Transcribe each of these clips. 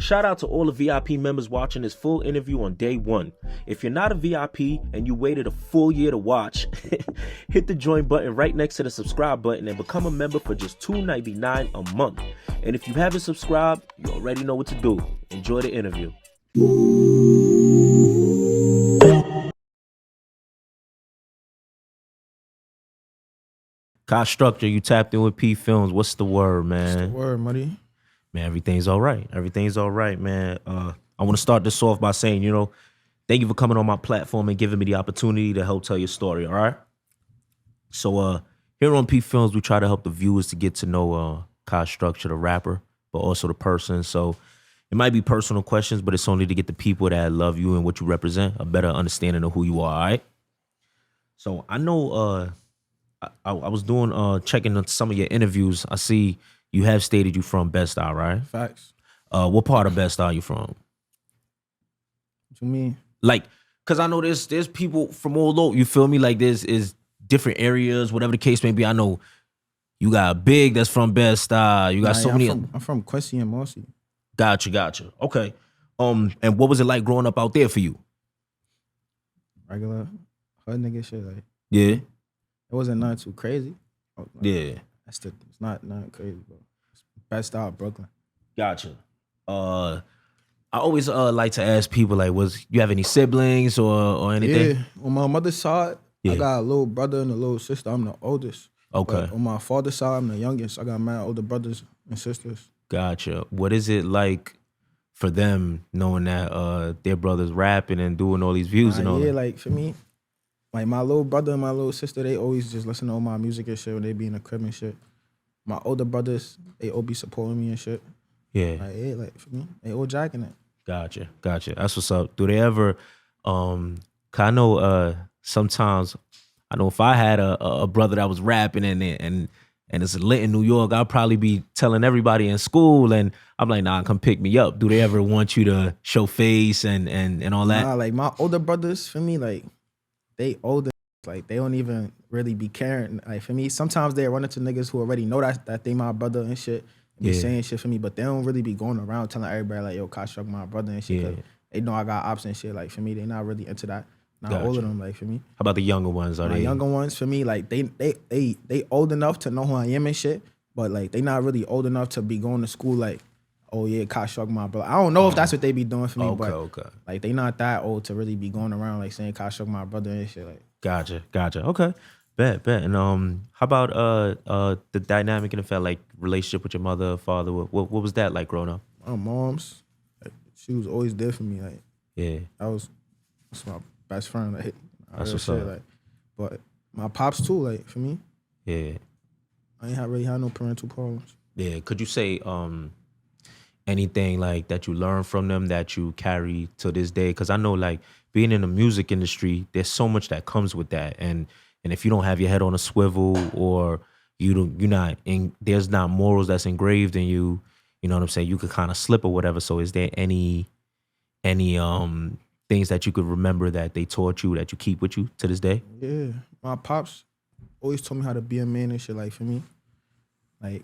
Shout out to all the VIP members watching this full interview on day one. If you're not a VIP and you waited a full year to watch, hit the join button right next to the subscribe button and become a member for just $2.99 a month. And if you haven't subscribed, you already know what to do. Enjoy the interview. Kha Structure, you tapped in with PPhilms. What's the word, man? What's the word, Muddy? Man, everything's all right. Everything's all right, man. I want to start this off by saying, thank you for coming on my platform and giving me the opportunity to help tell your story, all right? So here on PPhilms, we try to help the viewers to get to know Kha Structure, the rapper, but also the person. So it might be personal questions, but it's only to get the people that love you and what you represent a better understanding of who you are, all right? So I know I was doing checking some of your interviews. I see you have stated you from Bed-Stuy, right? Facts. What part of Bed-Stuy you from? What you mean? Like, cause I know there's people from all over. You feel me? Like there's different areas, whatever the case may be. I know you got Big that's from Bed-Stuy. You got many. I'm from Quincy and Marcy. Gotcha. Okay. And what was it like growing up out there for you? Regular hood nigga shit. Like, Yeah. it wasn't nothing too crazy. Yeah. It's not crazy, bro. It's Bed-Stuy, Brooklyn. Gotcha. I always like to ask people, like, you have any siblings or anything? Yeah. On my mother's side, I got a little brother and a little sister. I'm the oldest. Okay. But on my father's side, I'm the youngest. I got mad older brothers and sisters. Gotcha. What is it like for them knowing that their brother's rapping and doing all these views and all that? Yeah, like for me, like my little brother and my little sister, they always just listen to all my music and shit when they be in the crib and shit. My older brothers, they all be supporting me and shit. Yeah. Like, yeah, like for me, they all jacking it. Gotcha. That's what's up. Do they ever, 'cause I know sometimes, I know if I had a brother that was rapping and it's lit in New York, I'll probably be telling everybody in school, and I'm like, nah, come pick me up. Do they ever want you to show face and all that? Nah, like my older brothers, for me, like, they older, like they don't even really be caring. Like for me, sometimes they run into niggas who already know that they my brother and shit, and be saying shit for me, but they don't really be going around telling everybody like, yo, Kha Struck my brother and shit. Yeah. They know I got ops and shit. Like for me, they not really into that. Not Gotcha. all of them, like for me. How about the younger ones? My younger ones, for me, like they old enough to know who I am and shit, but like they not really old enough to be going to school like, oh yeah, Kha Struck my brother. I don't know if that's what they be doing for me, Okay. like they not that old to really be going around like saying Kha Struck my brother and shit. Like, Gotcha. Okay. Bet. And how about the dynamic and effect, like relationship with your mother, father? What was that like growing up? my mom's, like, she was always there for me. Like, Yeah. that's my best friend. Like, That's what's shit, up. like, but my pops too. Like for me, Yeah. I ain't really had no parental problems. Yeah. Could you say anything like that you learned from them that you carry to this day? Because I know, like, being in the music industry, there's so much that comes with that, and if you don't have your head on a swivel, or there's not morals that's engraved in you, you know what I'm saying, you could kind of slip or whatever. So is there any things that you could remember that they taught you that you keep with you to this day? Yeah, my pops always told me how to be a man and shit. Like for me, like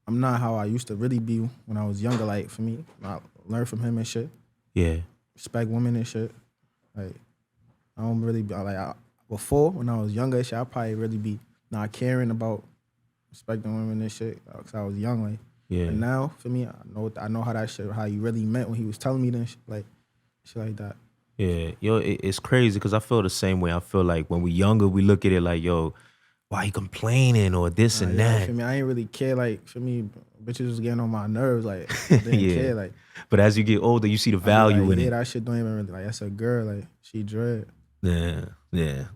I'm not how I used to really be when I was younger. Like for me, I learned from him and shit. Yeah. Respect women and shit. Like I don't really be like before when I was younger and shit. I probably really be not caring about respecting women and shit because I was young. Like, Yeah. but now for me, I know how that shit, how he really meant when he was telling me that shit, like that. Yeah, yo, it's crazy because I feel the same way. I feel like when we younger, we look at it like, yo, why you complaining or this and that. For me, I ain't really care. Like for me, bitches was getting on my nerves. Like I didn't care. Like, but as you get older, you see the value in it. Yeah, that shit don't even really like. That's a girl. Like she dread. Yeah.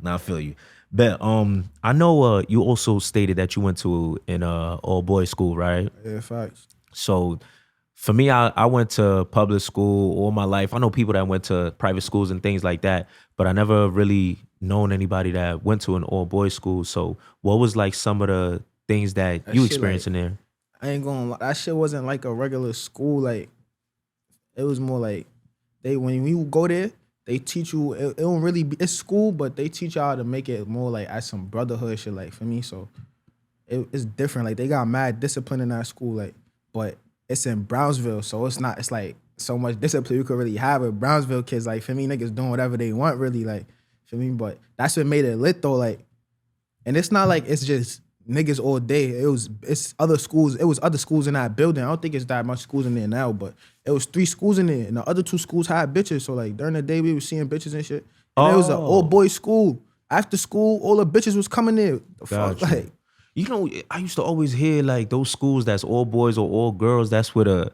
Now I feel you. But I know you also stated that you went to an all boys school, right? Yeah, facts. So for me, I went to public school all my life. I know people that went to private schools and things like that, but I never really known anybody that went to an all-boys school. So what was like some of the things that you experienced in there? I ain't gonna lie, that shit wasn't like a regular school. Like, it was more like, when you go there, they teach you, it don't really be, it's school, but they teach y'all to make it more like as some brotherhood shit, like for me. So it's different. Like they got mad discipline in that school, like, but it's in Brownsville, so it's not. It's like so much discipline you could really have with Brownsville kids. Like, for me, niggas doing whatever they want, really. Like, for me, but that's what made it lit though. Like, and it's not like it's just niggas all day. It's other schools. It was other schools in that building. I don't think it's that much schools in there now, but it was 3 schools in there, and the other 2 schools had bitches. So like during the day we was seeing bitches and shit. And it was an all boys school. After school, all the bitches was coming there. The fuck, like. You know, I used to always hear like those schools that's all boys or all girls. That's where the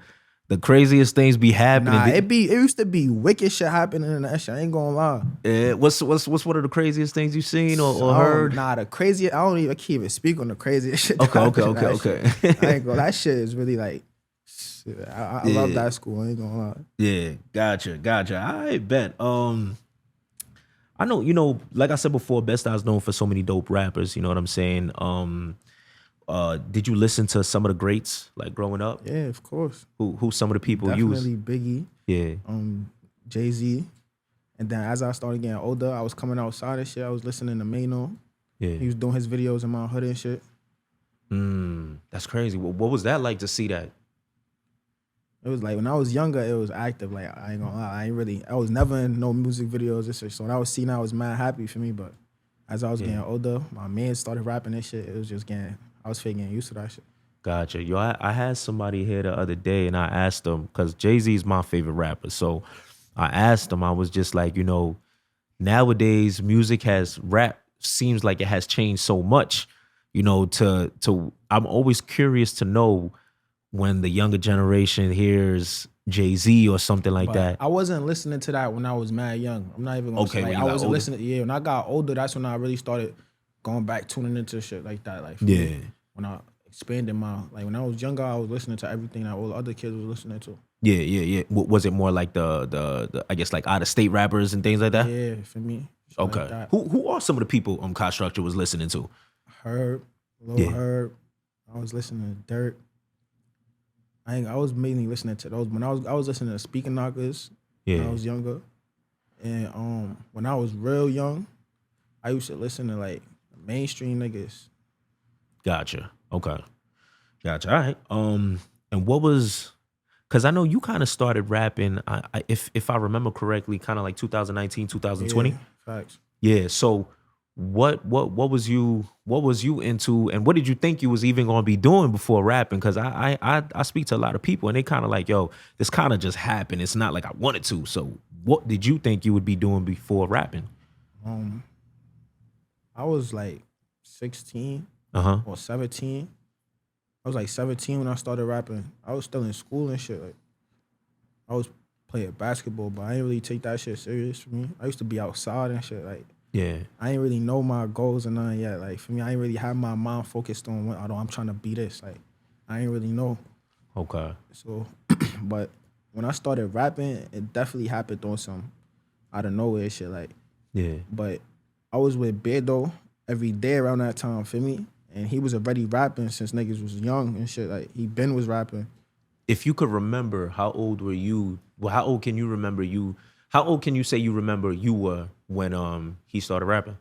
craziest things be happening. Nah, it used to be wicked shit happening in that shit. I ain't gonna lie. What's one of the craziest things you've seen or heard? Nah, the craziest. I can't even speak on the craziest shit. Okay. I ain't gonna. That shit is really like. I love that school. I ain't gonna lie. Yeah, gotcha. I bet. I know, you know, like I said before, BedStuy's known for so many dope rappers. You know what I'm saying? Did you listen to some of the greats like growing up? Yeah, of course. Who some of the people Definitely Biggie. Yeah. Jay-Z. And then as I started getting older, I was coming outside and shit. I was listening to Maino. Yeah. He was doing his videos in my hood and shit. That's crazy. What was that like to see that? It was like when I was younger, it was active. Like I ain't gonna lie, I was never in no music videos and shit. So when I was seeing, I was mad happy for me. But as I was getting older, my man started rapping and shit. It was just I was getting used to that shit. Gotcha. Yo, I had somebody here the other day and I asked them, because Jay-Z is my favorite rapper. So I asked him, I was just like, you know, nowadays rap seems like it has changed so much, you know, I'm always curious to know when the younger generation hears Jay-Z or something like that. I wasn't listening to that when I was mad young. I'm not even gonna say, like, I wasn't listening. Yeah, when I got older, that's when I really started going back, tuning into shit like that. Like, me, when I expanded when I was younger, I was listening to everything that all the other kids was listening to. Yeah. Was it more like the I guess like out of state rappers and things like that? Yeah, for me. Okay. Like who are some of the people Kha Structure was listening to? Herb, Herb. I was listening to Dirt. I was mainly listening to those. When I was listening to Speaking Knockers when I was younger. And when I was real young, I used to listen to like mainstream niggas. Gotcha. Okay. Gotcha. All right. And what was, because I know you kind of started rapping, if I remember correctly, kind of like 2019, 2020. Yeah, facts. Yeah. So what was you into, and what did you think you was even gonna be doing before rapping? Because I speak to a lot of people and they kind of like, yo, this kind of just happened. It's not like I wanted to. So what did you think you would be doing before rapping? I was like 16 or 17. I was like 17 when I started rapping. I was still in school and shit. Like, I was playing basketball, but I didn't really take that shit serious for me. I used to be outside and shit. Like, yeah, I ain't really know my goals and nothing yet. Like, for me, I ain't really have my mind focused on what I'm trying to be this. Like, I ain't really know. Okay. So, but when I started rapping, it definitely happened on some out of nowhere shit. Like, yeah. But I was with Bando every day around that time, feel me? And he was already rapping since niggas was young and shit. Like, Ben was rapping. If you could remember, how old were you? Well, how old can you remember you? How old can you say you remember you were when he started rapping?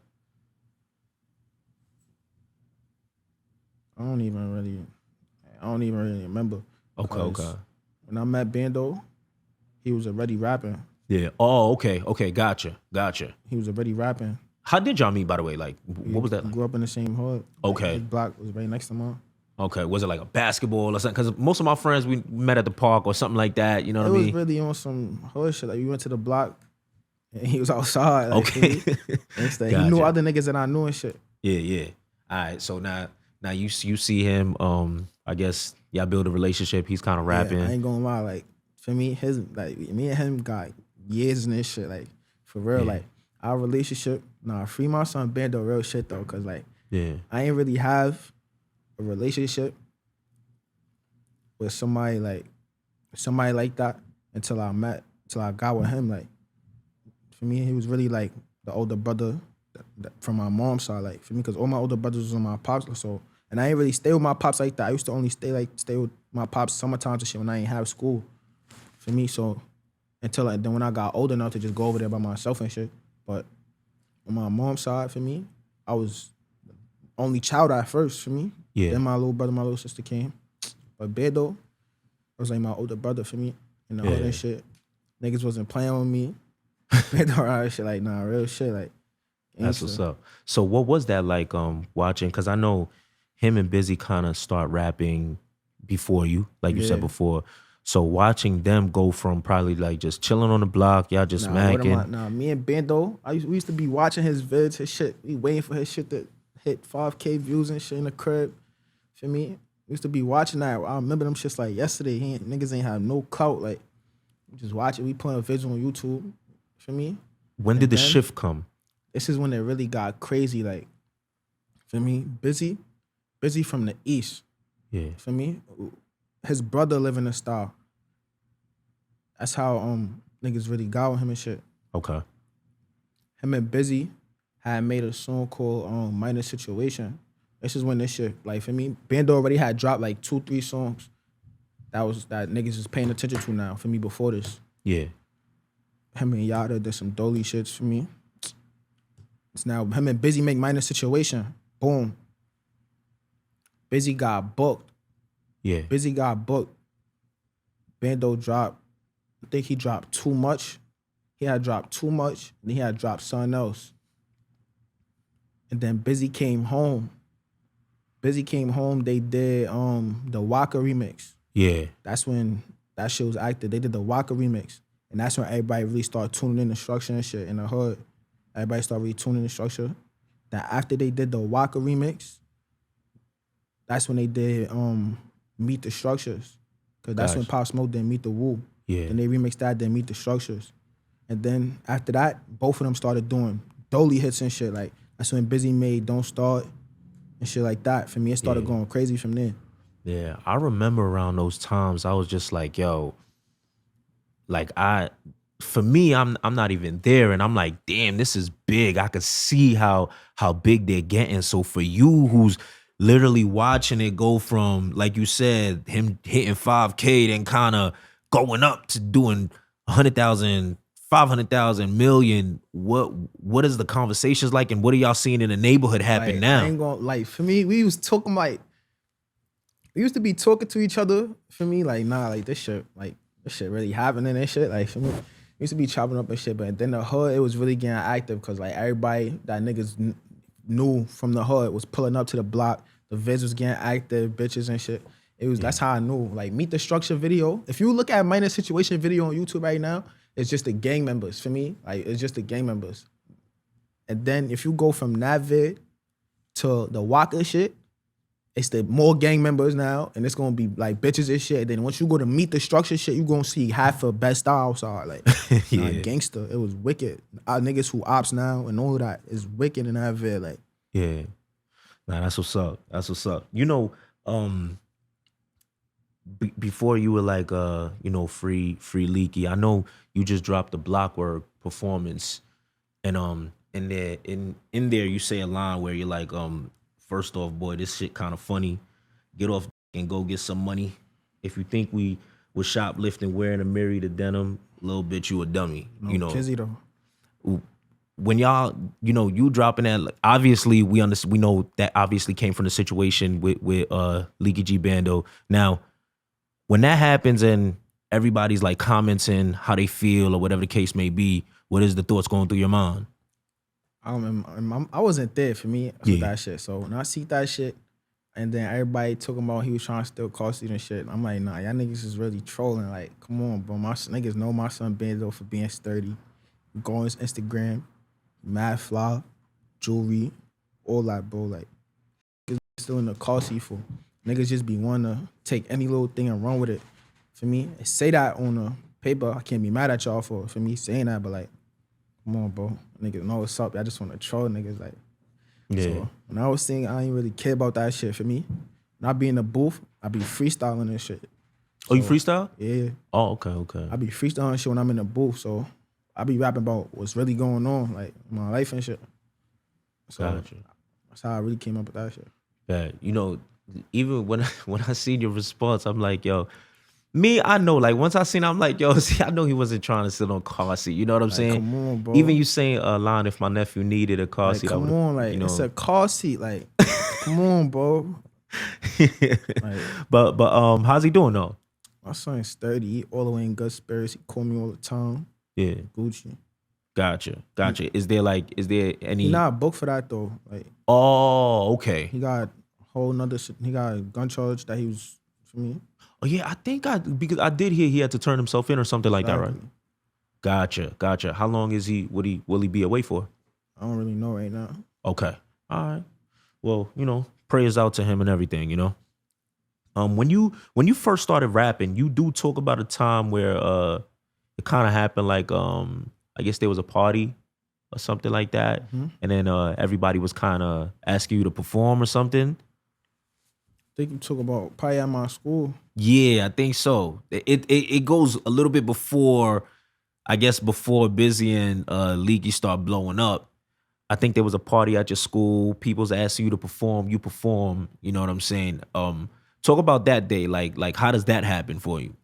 I don't even really remember. Okay. When I met Bando, he was already rapping. Yeah. Oh, okay. Gotcha. He was already rapping. How did y'all meet, by the way? Like, what was that like? Grew up in the same hood. Okay. Like, his block was right next to mine. Okay. Was it like a basketball or something? Because most of my friends, we met at the park or something like that. You know what I mean? It was really on some hood shit. Like, we went to the block and he was outside. Like, okay. Gotcha. He knew other niggas that I knew and shit. Yeah. All right. So now you see him, I guess y'all build a relationship. He's kind of rapping. Yeah, I ain't gonna lie. Like, for me, me and him got years in this shit. Like, for real, like, our relationship, free my son Bando real shit though, cause like, I ain't really have a relationship with somebody like that until I got with him. Like, for me, he was really like the older brother from my mom's side. Like, for me, cause all my older brothers was on my pops, so, and I ain't really stay with my pops like that. I used to only stay with my pops summertime and shit when I ain't have school. For me, so then when I got old enough to just go over there by myself and shit. But on my mom's side, for me, I was the only child at first for me. Yeah. Then my little brother, my little sister came. But Bando was like my older brother for me. in the hood and shit. Niggas wasn't playing with me. Shit, like, nah, real shit, like. That's what's up. So what was that like watching? Because I know him and Bizzy kind of start rapping before you, like you said before. So watching them go from probably like just chilling on the block, y'all just smacking. Nah, me and Bando, we used to be watching his vids, his shit. We waiting for his shit to hit 5K views and shit in the crib. For me, we used to be watching that. I remember them shits like yesterday. Niggas ain't have no clout. Like, just watch it. We putting a video on YouTube. For me. When did the shift come? This is when it really got crazy. Like, for me, Bizzy from the East. Yeah. For me, his brother live in the style. That's how niggas really got with him and shit. Okay. Him and Bizzy had made a song called Minor Situation. This is when this shit, like, for me, Bando already had dropped like 2-3 songs that niggas is paying attention to now for me before this. Yeah. Him and Yada did some dolly shits for me. It's now him and Bizzy make Minor Situation. Boom. Bizzy got booked. Yeah. Bizzy got booked. Bando dropped. I think he dropped Too Much. He had dropped Too Much. And he had dropped something else. And then Bizzy came home. They did the Waka remix. Yeah. That's when that shit was active. They did the Waka remix. And that's when everybody really started tuning in the structure and shit in the hood. Everybody started really tuning in the structure. Then after they did the Waka remix, that's when they did Meet the Structures. Cause that's when Pop Smoke did Meet the Woo. Yeah. And they remixed that, then Meet the Structures. And then after that, both of them started doing dolly hits and shit. Like, that's when Bizzy made Don't Start and shit like that. For me, it started going crazy from there. Yeah, I remember around those times, I was just like, yo, like for me, I'm not even there, and I'm like, damn, this is big. I could see how big they're getting. So for you, who's literally watching it go from, like you said, him hitting 5K, then kind of going up to doing 100,000, 500,000, million. What is the conversations like, and what are y'all seeing in the neighborhood happen now? I ain't gonna, like, for me, we was talking like, we used to be talking to each other. For me, like, nah, like this shit really happening and shit. Like, for me, we used to be chopping up and shit, but then the hood, it was really getting active because like everybody that niggas knew from the hood was pulling up to the block. The vids was getting active, bitches and shit. It was that's how I knew. Like, Meet the Structure video. If you look at Minor Situation video on YouTube right now, it's just the gang members. For me, like, it's just the gang members. And then if you go from that vid to the Waka shit, it's the more gang members now, and it's gonna be like bitches and shit. And then once you go to Meet the Structure shit, you gonna see half of BedStuy outside. Like, gangster. It was wicked. Our niggas who ops now and all of that is wicked in that vid. Like, yeah. Nah, that's what's up. That's what's up. You know, before you were like, you know, free Leeky. I know you just dropped the Blockwork performance, and in there you say a line where you're like, first off, boy, this shit kind of funny. Get off and go get some money. If you think we was shoplifting, wearing a Mary to denim, little bitch, you a dummy. no, you know, Kizzy though. When y'all, you know, you dropping that, like, obviously we know that obviously came from the situation with Leeky G Bando. Now, when that happens and everybody's like commenting how they feel or whatever the case may be, what is the thoughts going through your mind? I wasn't there for me for that shit. So when I see that shit, and then everybody talking about he was trying to steal car seat and shit, I'm like, nah, y'all niggas is really trolling. Like, come on, bro. My niggas know my son Bando for being sturdy. Go on his Instagram, mad fly, jewelry, all that, bro. Like, niggas still in the car seat for. Niggas just be wanting to take any little thing and run with it. For me, say that on the paper, I can't be mad at y'all for me saying that, but like, come on, bro. Niggas know what's up. I just want to troll niggas. Like, yeah. So when I was saying I ain't really care about that shit for me. When I be in the booth, I be freestyling and shit. Oh, you freestyle? Yeah. Oh, okay. I be freestyling shit when I'm in the booth. So I be rapping about what's really going on, like my life and shit. So gotcha. That's how I really came up with that shit. Bad. You know, even when I seen your response, I'm like, yo, me, I know, like, once I seen it, I'm like, yo, see, I know he wasn't trying to sit on car seat. You know what I'm saying? Come on, bro. Even you saying a line, if my nephew needed a car seat, come on, like, you know, it's a car seat. Like, come on, bro. Like, but how's he doing though? My son's sturdy. He all the way in good spirits. He call me all the time. Yeah. Gucci. Gotcha. Is there any? He not booked for that though. Like, Oh, okay. he got a whole nother shit. He got a gun charge that he was for me. Oh yeah, because I did hear he had to turn himself in or something like that, right? Gotcha. How long is he? Will he be away for? I don't really know right now. Okay. All right. Well, prayers out to him and everything, When you first started rapping, you do talk about a time where it kind of happened like I guess there was a party or something like that. Mm-hmm. And then everybody was kind of asking you to perform or something. I think you talk about probably at my school. Yeah, I think so. It goes a little bit before, I guess before Bizzy and Leeky start blowing up. I think there was a party at your school. People's asking you to perform. You perform. You know what I'm saying? Talk about that day. Like how does that happen for you?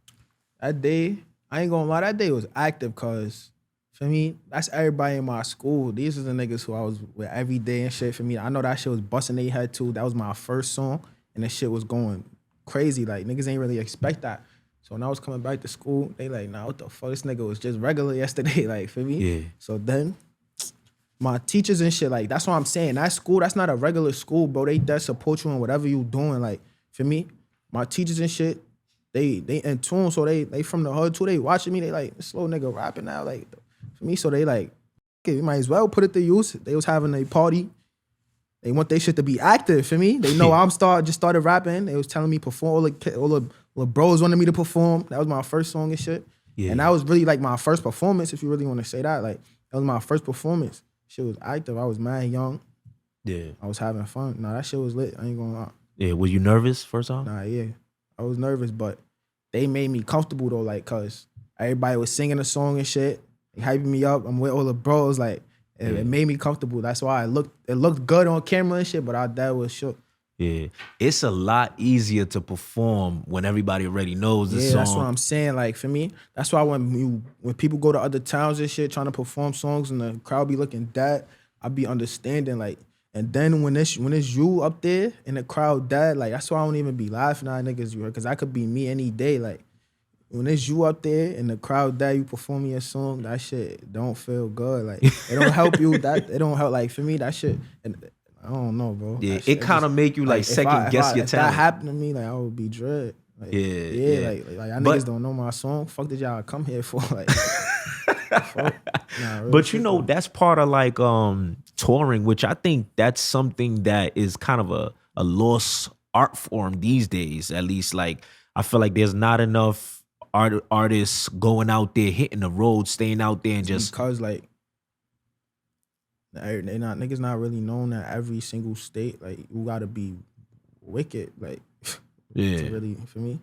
That day, I ain't gonna lie, that day was active because for me, that's everybody in my school. These are the niggas who I was with every day and shit. For me, I know that shit was busting their head too. That was my first song, and that shit was going crazy. Like, niggas ain't really expect that. So when I was coming back to school, they like, nah, what the fuck? This nigga was just regular yesterday, like, for me. Yeah. So then, my teachers and shit, like, that's what I'm saying. That school, that's not a regular school, bro. They there support you in whatever you doing. Like, for me, my teachers and shit, they in tune, so they from the hood too. They watching me. They like, this little nigga rapping now, like, for me. So they like, okay, we might as well put it to use. They was having a party. They want their shit to be active. For me, they know just started rapping. They was telling me perform. All the bros wanted me to perform. That was my first song and shit. Yeah. And that was really like my first performance, if you really want to say that. Like, that was my first performance. Shit was active. I was mad young. Yeah. I was having fun. Nah, that shit was lit. I ain't gonna lie. Yeah. Were you nervous first time? Nah, yeah. I was nervous, but they made me comfortable though, like, cause everybody was singing a song and shit. They hyping me up. I'm with all the bros, like, it made me comfortable. That's why it looked good on camera and shit, but our dad was shook. Yeah. It's a lot easier to perform when everybody already knows the song. Yeah, that's what I'm saying. Like, for me, that's why when people go to other towns and shit trying to perform songs and the crowd be looking dead, I be understanding, like, and then when it's you up there and the crowd dead, like, that's why I don't even be laughing at niggas, you heard, because that could be me any day. Like, when it's you up there and the crowd dead, you performing your song, that shit don't feel good. Like, it don't help you. It don't help. Like, for me, that shit, and I don't know, bro. Yeah, it kind of make you like second guess your talent. If that happened to me, like, I would be dread. Like, yeah. Like y'all niggas don't know my song. Fuck did y'all come here for? Like, fuck. Nah, but that's part of like touring, which I think that's something that is kind of a lost art form these days. At least, like, I feel like there's not enough artists going out there, hitting the road, staying out there, and just because like niggas not really known at every single state. Like, you gotta be wicked, like, to really, for me,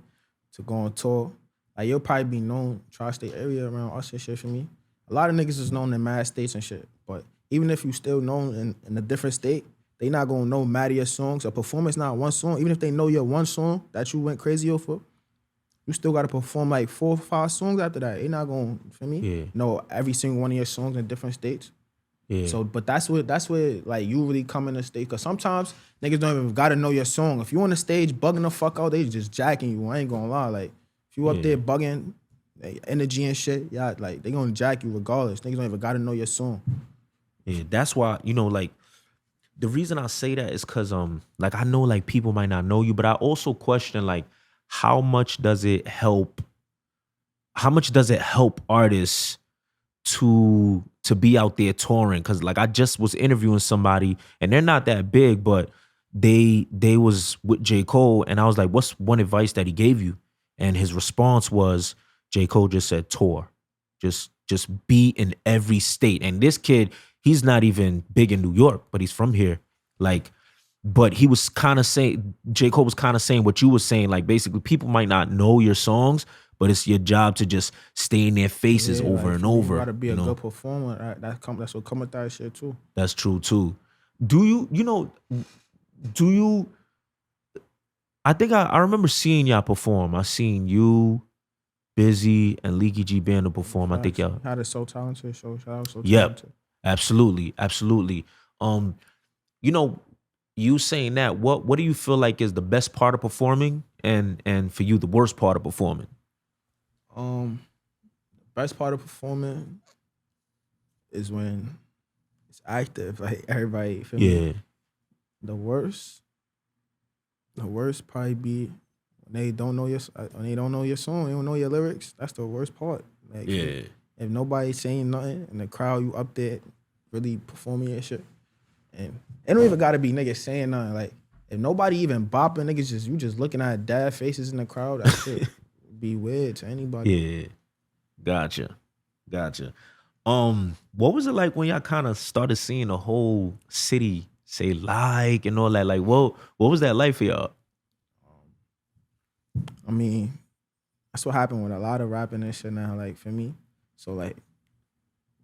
to go on tour. Like, you'll probably be known tri-state area around us and shit. For me, a lot of niggas is known in mad states and shit. But even if you still known in a different state, they not gonna know mad of your songs. A performance not one song. Even if they know your one song that you went crazy over, you still gotta perform like 4 or 5 songs after that. They not gonna, for me, know every single one of your songs in different states. Yeah. So, but that's where like you really come in the stage. Cause sometimes niggas don't even gotta know your song. If you on the stage bugging the fuck out, they just jacking you. I ain't gonna lie. Like, if you up there bugging, energy and shit, yeah, like, they gonna jack you regardless. Niggas don't even gotta know your song. Yeah, that's why, like, the reason I say that is cause like, I know like people might not know you, but I also question like how much does it help artists to be out there touring? Because like, I just was interviewing somebody and they're not that big, but they was with J. Cole, and I was like, what's one advice that he gave you? And his response was, J. Cole just said tour. Just be in every state. And this kid, he's not even big in New York, but he's from here. Like, but he was kind of saying, J. Cole was kind of saying what you were saying, like, basically people might not know your songs, but it's your job to just stay in their faces over and over. You gotta be a good performer. That's what come with that shit too. That's true too. I think I remember seeing y'all perform. I seen you, Bizzy, and Leeky G Bando perform. I think y'all had a So Talented show. Shout out So Talented. Yep, absolutely. You saying that, what do you feel like is the best part of performing, and for you the worst part of performing? Best part of performing is when it's active. Like everybody, feel me? Yeah. The worst probably be when they don't know your song, they don't know your lyrics. That's the worst part. Like, Yeah. if nobody's saying nothing and the crowd you up there really performing your shit, and it don't even gotta be niggas saying nothing. Like if nobody even bopping, niggas you just looking at dad faces in the crowd. That shit be weird to anybody. Yeah. Gotcha. What was it like when y'all kind of started seeing the whole city say like and all that? Like, what was that like for y'all? I mean, that's what happened with a lot of rapping and shit now. Like for me, so like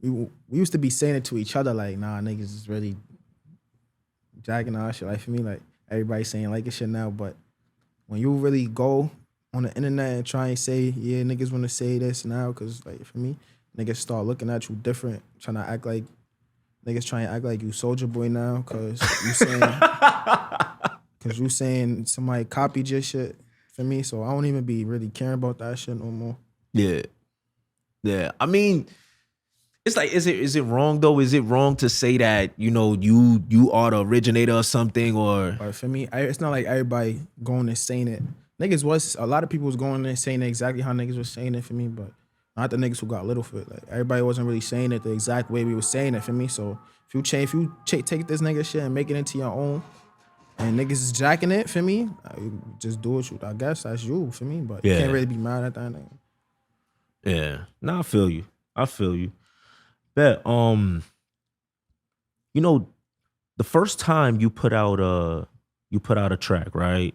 we used to be saying it to each other. Like, nah, niggas is really jacking our shit. Like for me, like everybody saying like it shit now. But when you really go on the internet and try and say, yeah, niggas want to say this now, cause like for me, niggas start looking at you different, trying to act like niggas trying to act like you Soldier Boy now, cause you saying somebody copied your shit for me. So I don't even be really caring about that shit no more. Yeah. I mean, it's like, is it wrong though? Is it wrong to say that, you know, you are the originator or something, or? But for me, it's not like everybody going and saying it. Niggas was, a lot of people was going and saying it exactly how niggas was saying it for me, but not the niggas who got little for it. Like everybody wasn't really saying it the exact way we was saying it for me. So if you take this nigga shit and make it into your own, and niggas is jacking it for me, just do it. I guess that's you for me, but you can't really be mad at that nigga. Yeah, no, I feel you. Bet. You know, the first time you put out a track, right,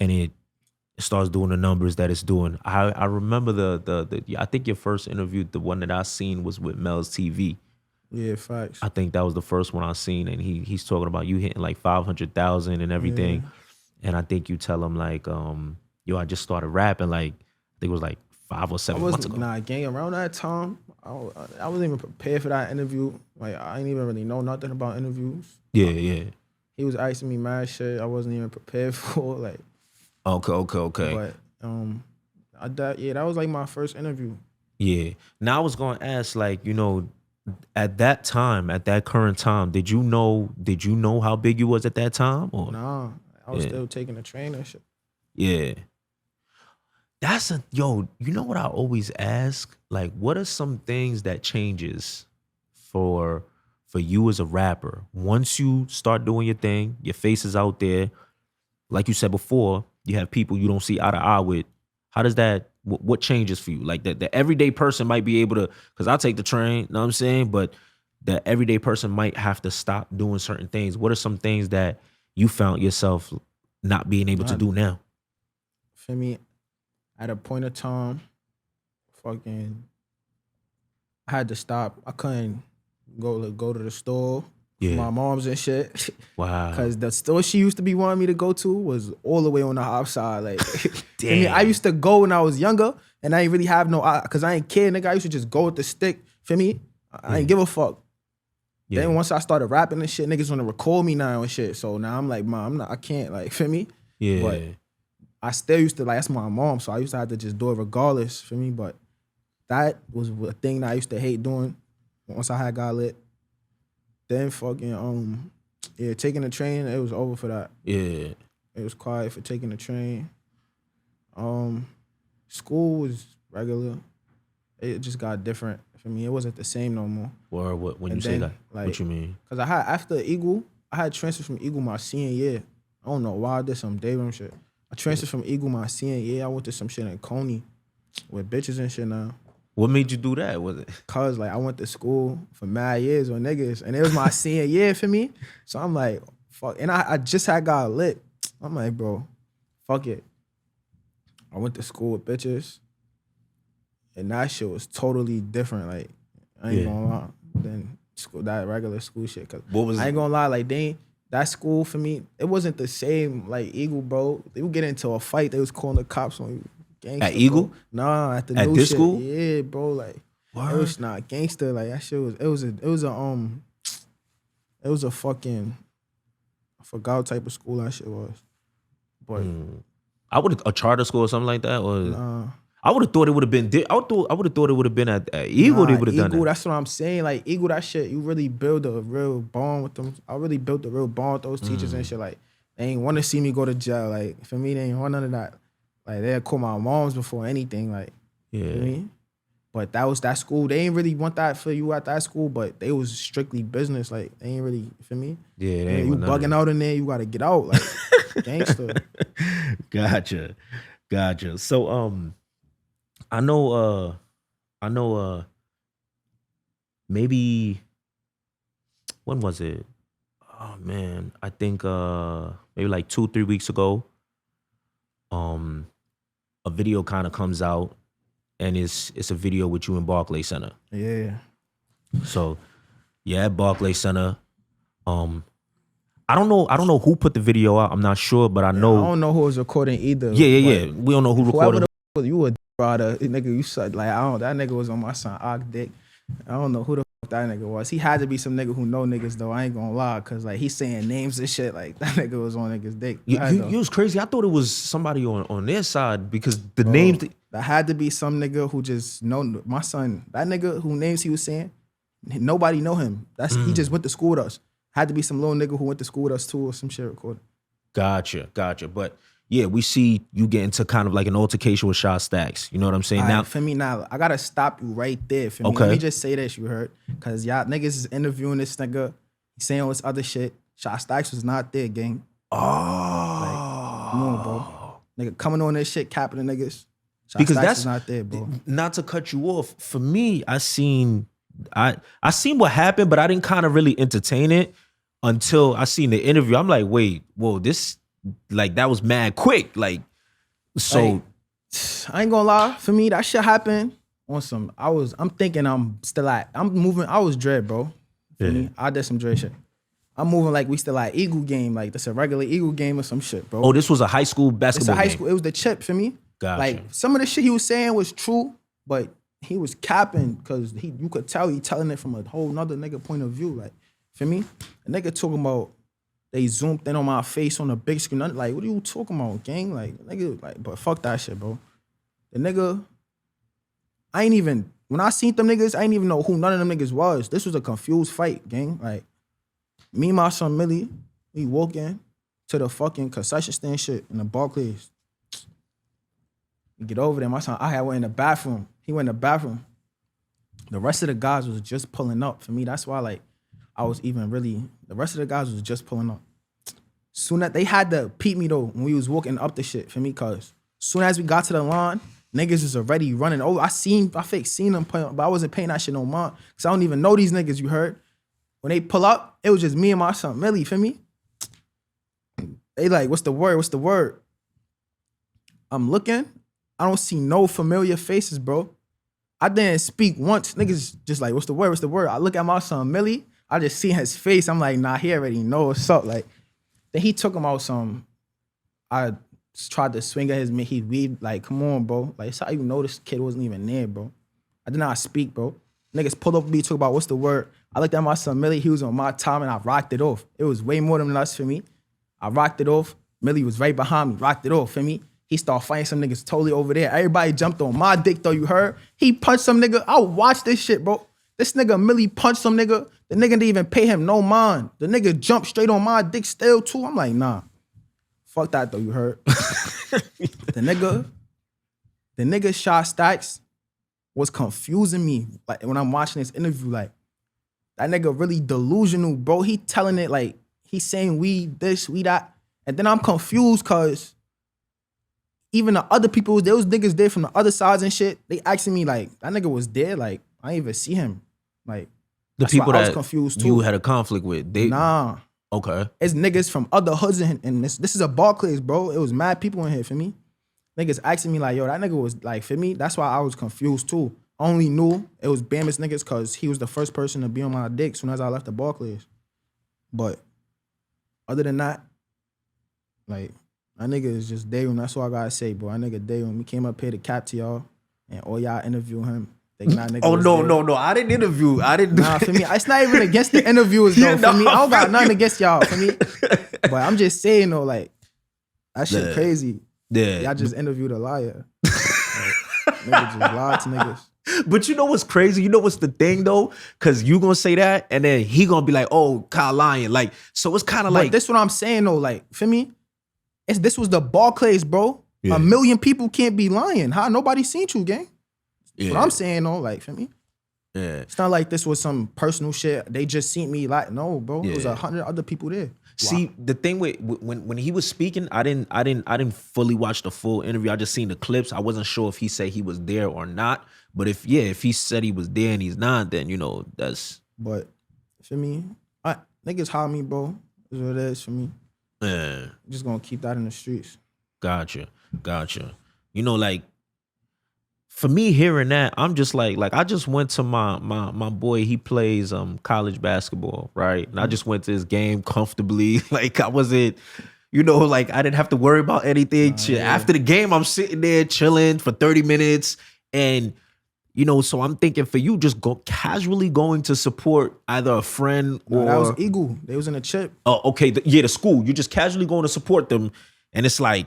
and it starts doing the numbers that it's doing. I remember the I think your first interview, the one that I seen was with Mel's TV. Yeah, facts. I think that was the first one I seen, and he's talking about you hitting like 500,000 and everything. Yeah. And I think you tell him like, yo, I just started rapping like I think it was like 5 or 7 months ago. Nah, gang, around that time, I wasn't even prepared for that interview. Like I didn't even really know nothing about interviews. Yeah. He was asking me mad shit I wasn't even prepared for. Like, okay. But that was like my first interview. Yeah. Now I was gonna ask, like, you know, at that time, at that current time, did you know how big you was at that time? Or? Nah, I was still taking the train and shit. Yeah. You know what I always ask? Like, what are some things that changes for you as a rapper? Once you start doing your thing, your face is out there, like you said before, you have people you don't see eye to eye with. How does that, what changes for you? Like the everyday person might be able to, because I take the train, know what I'm saying? But the everyday person might have to stop doing certain things. What are some things that you found yourself not being able to do now? For me, at a point of time, I had to stop. I couldn't go to the store for my mom's and shit. Wow. Because the store she used to be wanting me to go to was all the way on the outside. Like, damn. I mean, I used to go when I was younger, and I ain't really have because I ain't kid, nigga. I used to just go with the stick. For me, I ain't give a fuck. Yeah. Then once I started rapping and shit, niggas want to record me now and shit. So now I'm like, Mom, I can't, like, for me. Yeah. But I still used to, like, that's my mom, so I used to have to just do it regardless, for me. But that was a thing that I used to hate doing once I had got lit. Then fucking, taking the train, it was over for that. Yeah. It was quiet for taking the train. School was regular. It just got different for me. It wasn't the same no more. Or when you say that, like, what you mean? Because after Eagle, I had transferred from Eagle my senior year. I don't know why I did some day room shit. I transferred from Eagle my senior year. I went to some shit in Coney with bitches and shit now. What made you do that? Was it? Cause like I went to school for mad years with niggas, and it was my senior year for me. So I'm like, fuck. And I just had got lit. I'm like, bro, fuck it. I went to school with bitches, and that shit was totally different. Like, I ain't gonna lie, than school, that regular school shit. Cause I ain't gonna lie, like that school for me, it wasn't the same like Eagle, bro. They would get into a fight, they was calling the cops on you. Gangster, at Eagle? Bro. Nah, at the at new this shit. school? Yeah, bro. Like, Word? It was not gangster. Like that shit was. It was a fucking. I forgot what type of school that shit was. But I would a charter school or something like that, or nah. I would have thought it would have been. I would have thought it would have been at Eagle. They would have done Eagle, that. that's what I'm saying. Like Eagle, that shit, you really build a real bond with them. I really built a real bond with those teachers and shit. Like they ain't want to see me go to jail. Like for me, they ain't want none of that. Like they'd call my moms before anything. Like Yeah. you know what I mean? But that was that school. They ain't really want that for you at that school, but they was strictly business. Like they ain't really for me. Yeah, they ain't You want none of bugging that. out in there, you gotta get out. Like gangster. Gotcha. So I know maybe when was it? Oh man, I think maybe like 2-3 weeks ago, a video kind of comes out and it's a video with you in Barclays Center. Yeah. So yeah, at Barclays Center. I don't know who put the video out. I'm not sure, but I I know. don't know who was recording either. Yeah. We don't know who recorded. Whoever you a brother, nigga, you said like I don't. That nigga was on my son Ock dick. I don't know who the fuck that nigga was. He had to be some nigga who know niggas though. I ain't gonna lie, cause like he's saying names and shit. Like that nigga was on niggas dick. You was crazy. I thought it was somebody on their side because the names. That had to be some nigga who just know my son. That nigga who names he was saying, nobody know him. He just went to school with us. Had to be some little nigga who went to school with us too or some shit recorded. Gotcha. But yeah, we see you get into kind of like an altercation with Sha Stackzz. You know what I'm saying? Now, for me, now I gotta stop you right there. For me, Okay. let me just say this, you heard? Cause y'all niggas is interviewing this nigga. He's saying all this other shit. Sha Stackzz was not there, gang. Come on, bro. Nigga coming on this shit, capping the niggas. Sha because Stackzz that's was not there, bro. Not to cut you off. For me, I seen what happened, but I didn't kind of really entertain it until I seen the interview. I'm like, wait, whoa, this like that was mad quick. Like, so Like, I ain't gonna lie. For me, that shit happened on some. I'm thinking I'm moving. I was dread, bro. For me, I did some dread shit. I'm moving like we still at Eagle game. Like this a regular Eagle game or some shit, bro. oh, this was a high school It's basketball a high game. school. It was the chip for me. Gotcha. Like some of the shit he was saying was true, but he was capping because you could tell he telling it from a whole nother nigga point of view. Like for me, a nigga talking about they zoomed in on my face on the big screen. Like, what are you talking about, gang? Like, nigga, like, but fuck that shit, bro. The nigga, when I seen them niggas, I ain't even know who none of them niggas was. This was a confused fight, gang. Like, me and my son Millie, we walk in to the fucking concession stand shit in the Barclays. We get over there. My son, I had went in the bathroom. He went in the bathroom. The rest of the guys was just pulling up. For me, that's why, like, the rest of the guys was just pulling up. Soon as they had to peep me though when we was walking up the shit for me, cause soon as we got to the line, niggas was already running. Oh, I fake seen them, but I wasn't paying that shit no mind. Cause I don't even know these niggas, you heard? When they pull up, it was just me and my son Millie, for me. They like, what's the word? I'm looking, I don't see no familiar faces, bro. I didn't speak once. Niggas just like, what's the word? I look at my son Millie, I just see his face. I'm like, nah, he already know what's up. Like, then he took him out some. I tried to swing at his mid. He weaved, like, come on, bro. Like, it's how you know this kid wasn't even there, bro. I did not speak, bro. Niggas pulled up me, talk about what's the word. I looked at my son Millie, he was on my time and I rocked it off. It was way more than us for me. I rocked it off. Millie was right behind me, rocked it off for me. He started fighting some niggas totally over there. Everybody jumped on my dick though, you heard? He punched some nigga. I watched this shit, bro. This nigga Millie punched some nigga. The nigga didn't even pay him no mind. The nigga jumped straight on my dick still too. I'm like, nah. Fuck that though, you heard? The nigga Sha Stackzz was confusing me. Like when I'm watching this interview, like that nigga really delusional, bro. He telling it like he saying we this, we that. And then I'm confused cause even the other people, there was niggas there from the other sides and shit. They asking me like, that nigga was there. Like I didn't even see him. Like The that's people why I was that confused too. you had a conflict with, they Nah. okay. It's niggas from other hoods and this is a Barclays, bro. It was mad people in here for me. Niggas asking me like, yo, that nigga was like, for me, that's why I was confused too. I only knew it was Bama's niggas because he was the first person to be on my dick soon as I left the Barclays. But other than that, like, that nigga is just day room. That's all I gotta say, bro. That nigga day room. We came up here to cap to y'all and all y'all interview him. Oh no! I didn't interview. I didn't. Nah, for me, it's not even against the interviewers though. For me, I don't got nothing against y'all. For me, but I'm just saying though, like that shit crazy. Yeah, Y'all just interviewed a liar. Niggas just lied to niggas. But you know what's crazy? You know what's the thing though? Cause you gonna say that and then he gonna be like, oh, Kyle lying. Like, so it's kind of like this what I'm saying though. Like, feel me? This was the Barclays, bro. Yeah. 1 million people can't be lying. How nobody seen you, gang? Yeah. What I'm saying though, like, feel me? Yeah. It's not like this was some personal shit. They just seen me like, no, bro. Yeah. It was 100 other people there. See, the thing with when he was speaking, I didn't fully watch the full interview. I just seen the clips. I wasn't sure if he said he was there or not. But if he said he was there and he's not, then you know that's. But for me, niggas hire me, bro. Is what it is for me. Yeah. Just gonna keep that in the streets. Gotcha. You know, like for me hearing that, I'm just like I just went to my boy. He plays college basketball, right? And I just went to his game comfortably. Like I wasn't, you know, like I didn't have to worry about anything. Yeah. After the game, I'm sitting there chilling for 30 minutes, and you know, so I'm thinking for you, just casually going to support either a friend or that was Eagle. They was in a chip. Oh, okay, the school. You're just casually going to support them, and it's like.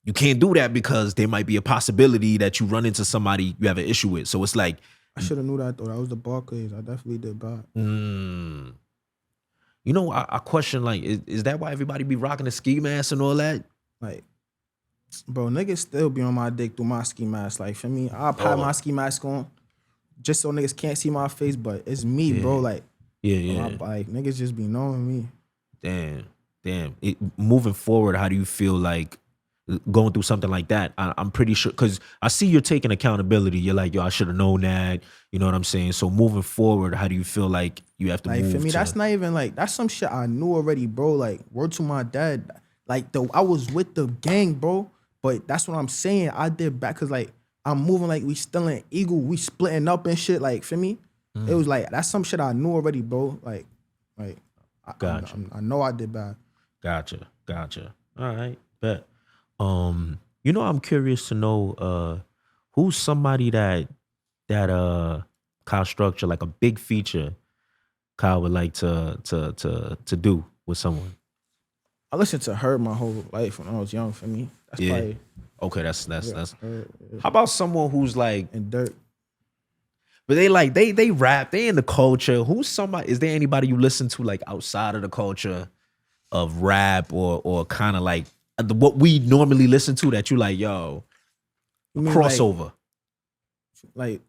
You can't do that because there might be a possibility that you run into somebody you have an issue with. So it's like I should have knew that though. That was the Barclays. I definitely did bad. You know, I question like, is that why everybody be rocking the ski mask and all that? Like, bro, niggas still be on my dick through my ski mask. Like for me, I'll have my ski mask on just so niggas can't see my face, but it's me, bro. Like, like niggas just be knowing me. Damn. Moving forward, how do you feel like? Going through something like that, I'm pretty sure, because I see you're taking accountability. You're like, yo, I should have known that. You know what I'm saying? So moving forward, how do you feel like you have to move? For me, that's not even like, that's some shit I knew already, bro. Like, word to my dad. Like, I was with the gang, bro. But that's what I'm saying. I did back, because like, I'm moving like we still in Eagle. We splitting up and shit. Like, for me, it was like, that's some shit I knew already, bro. Like, gotcha. I know I did bad. Gotcha. All right, bet. You know, I'm curious to know who's somebody that Kha Structure, like a big feature, Kyle would like to do with someone. I listened to her my whole life when I was young. For me, that's probably okay. That's. How about someone who's like in dirt? But they like they rap. They in the culture. Who's somebody? Is there anybody you listen to like outside of the culture of rap or kind of like? What we normally listen to that you like, yo, crossover. Like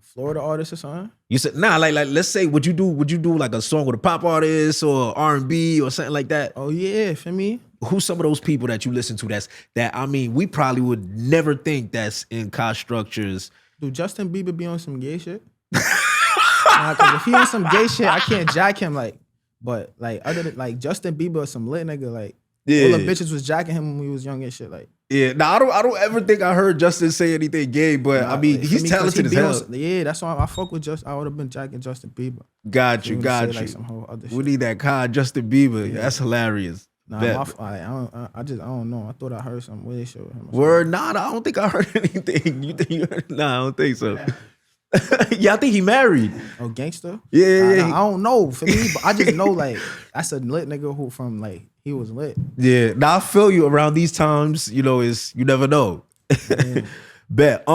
Florida artists or something? You said, nah, like let's say, would you do like a song with a pop artist or R&B or something like that? Oh yeah, for me. Who's some of those people that you listen to that I mean, we probably would never think that's in Kha Structure's. Do Justin Bieber be on some gay shit? Nah, cause if he on some gay shit, I can't jack him but other than like Justin Bieber or some lit nigga, like all the bitches was jacking him when we was young and shit. Like, I don't ever think I heard Justin say anything gay, but I mean, he's talented as hell. That's why I fuck with Justin. I would have been jacking Justin Bieber. Got you. Like some whole other shit. We need that Kha Justin Bieber. Yeah. That's hilarious. Nah, I don't know. I thought I heard something weird shit with him. Word, nah, I don't think I heard anything. You think you heard? Nah, I don't think so. Yeah, I think he married. Oh, gangster? Yeah. I don't know for me, but I just know like that's a lit nigga who from like he was lit. Yeah, now I feel you around these times. You know, is you never know. Yeah. Bet.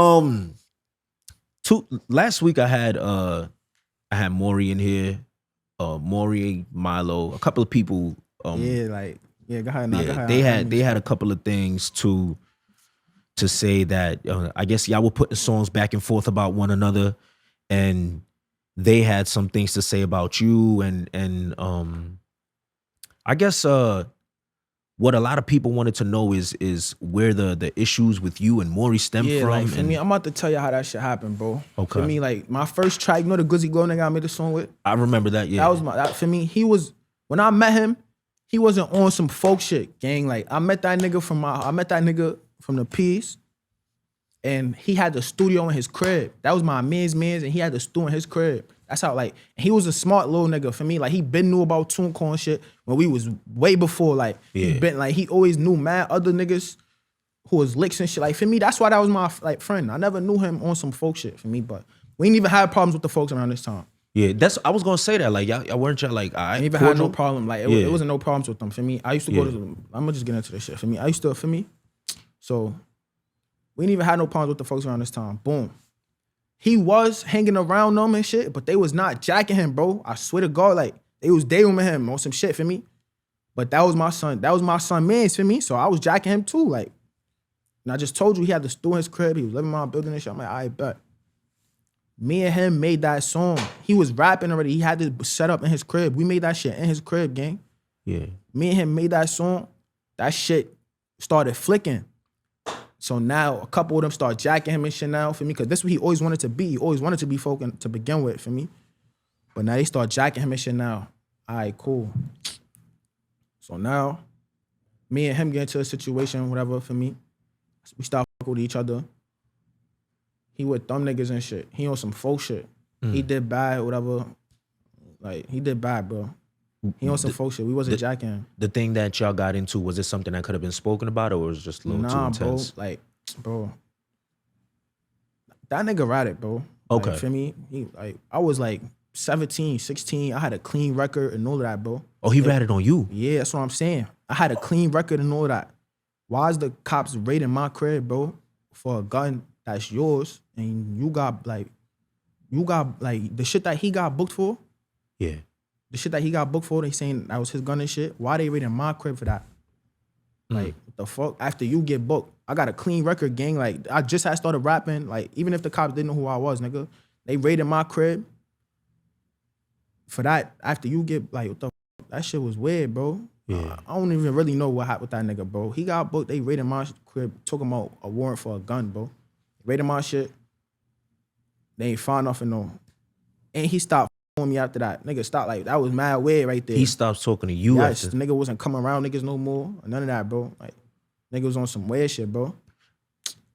Last week I had Maury in here. Maury, Milo, a couple of people. Go ahead. They had a couple of things to say that I guess y'all were putting songs back and forth about one another, and they had some things to say about you, and I guess what a lot of people wanted to know is where the issues with you and Maury stem from. Like for me, I'm about to tell you how that shit happened, bro. Okay. For me, like my first track, you know the GlizzyGlo nigga I made a song with? I remember that, yeah. For me, he was, when I met him, he wasn't on some folk shit, gang. Like I met that nigga from the P's, and he had the studio in his crib. That was my man's, and he had the studio in his crib. That's how, like, he was a smart little nigga for me. Like, he been knew about TuneCore and shit when we was way before. Like, he always knew mad other niggas who was licks and shit. Like, for me, that's why that was my, like, friend. I never knew him on some folk shit for me, but we ain't even had problems with the folks around this time. Yeah, I was gonna say that. Like, y'all weren't y'all like, I ain't even had no problem. Like, it wasn't no problems with them. For me, I used to go to, I'm gonna just get into this shit. For me, so We didn't even have no problems with the folks around this time. Boom. He was hanging around them and shit, but they was not jacking him, bro. I swear to God, like, they was dating with him on some shit, for me. But that was my son. That was my son man's, for me. So I was jacking him too, like. And I just told you he had the stew in his crib. He was living in my building and shit. I'm like, I bet. Me and him made that song. He was rapping already. He had this set up in his crib. We made that shit in his crib, gang. Yeah. Me and him made that song. That shit started flicking. So now a couple of them start jacking him and shit now, for me, because this is what he always wanted to be. He always wanted to be folk to begin with, for me. But now they start jacking him and shit now. All right, cool. So now, me and him get into a situation, whatever, for me. We start fucking with each other. He with dumb niggas and shit. He on some faux shit. He did bad, whatever. Like, he did bad, bro. He on some faux shit. We wasn't jacking him. The thing that y'all got into, was it something that could have been spoken about, or was it just a little too intense? Bro. That nigga ratted, bro. Okay. Like, for me, I was like 17, 16. I had a clean record and all of that, bro. Oh, he ratted on you? Yeah, that's what I'm saying. I had a clean record and all of that. Why is the cops raiding my crib, bro, for a gun that's yours, and you got the shit that he got booked for? Yeah. The shit that he got booked for, they saying that was his gun and shit. Why they raiding my crib for that? Like, what the fuck? After you get booked, I got a clean record, gang. Like, I just had started rapping. Like, even if the cops didn't know who I was, nigga, they raided my crib for that. After you get, like, what the fuck? That shit was weird, bro. Yeah. I don't even really know what happened with that nigga, bro. He got booked. They raided my crib, took him out a warrant for a gun, bro. Raided my shit. They ain't find nothing, no. And he stopped on me after that. Nigga stopped, like, that was mad weird right there. He stopped talking to you Yes, after. the nigga wasn't coming around niggas no more. None of that, bro. Like, nigga was on some weird shit, bro.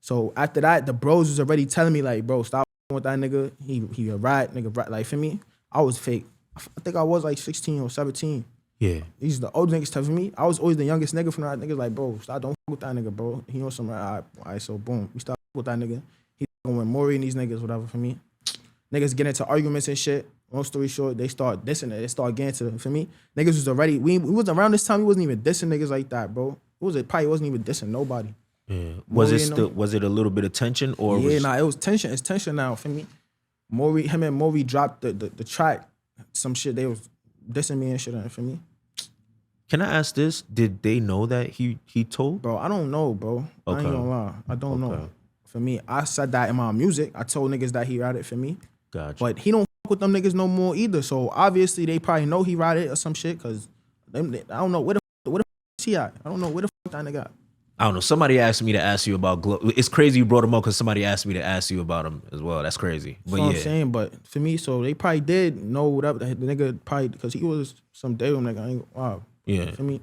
So after that, the bros was already telling me, like, bro, stop with that nigga. He a rat, nigga, rat. Like, for me, I was fake. I think I was like 16 or 17. Yeah. These are the old niggas telling me. I was always the youngest nigga from that. Niggas like, bro, stop, don't fuck with that nigga, bro. He on some, all right, so boom. We start with that nigga. He going with Maury and these niggas, whatever, for me. Niggas get into arguments and shit. Long story short, they start dissing it. They start getting to, for me, niggas was already, we was around this time, we wasn't even dissing niggas like that, bro. Probably wasn't even dissing nobody. Yeah. Was it a little bit of tension, or it was tension. It's tension now, for me. Him and Maury dropped the track, some shit, they was dissing me and shit, for me. Can I ask this? Did they know that he told? Bro, I don't know, bro. Okay. I ain't gonna lie. I don't know. For me, I said that in my music. I told niggas that he ratted for me. Gotcha. But he don't fuck with them niggas no more either. So obviously they probably know he ratted or some shit, cause I don't know where the fuck is he at. I don't know where the fuck that nigga at. I don't know. Somebody asked me to ask you about Glo. It's crazy you brought him up because somebody asked me to ask you about him as well. That's crazy. But That's what I'm saying. But for me, so they probably did know what up. The nigga probably, because he was some day room nigga. Wow. Yeah. For me,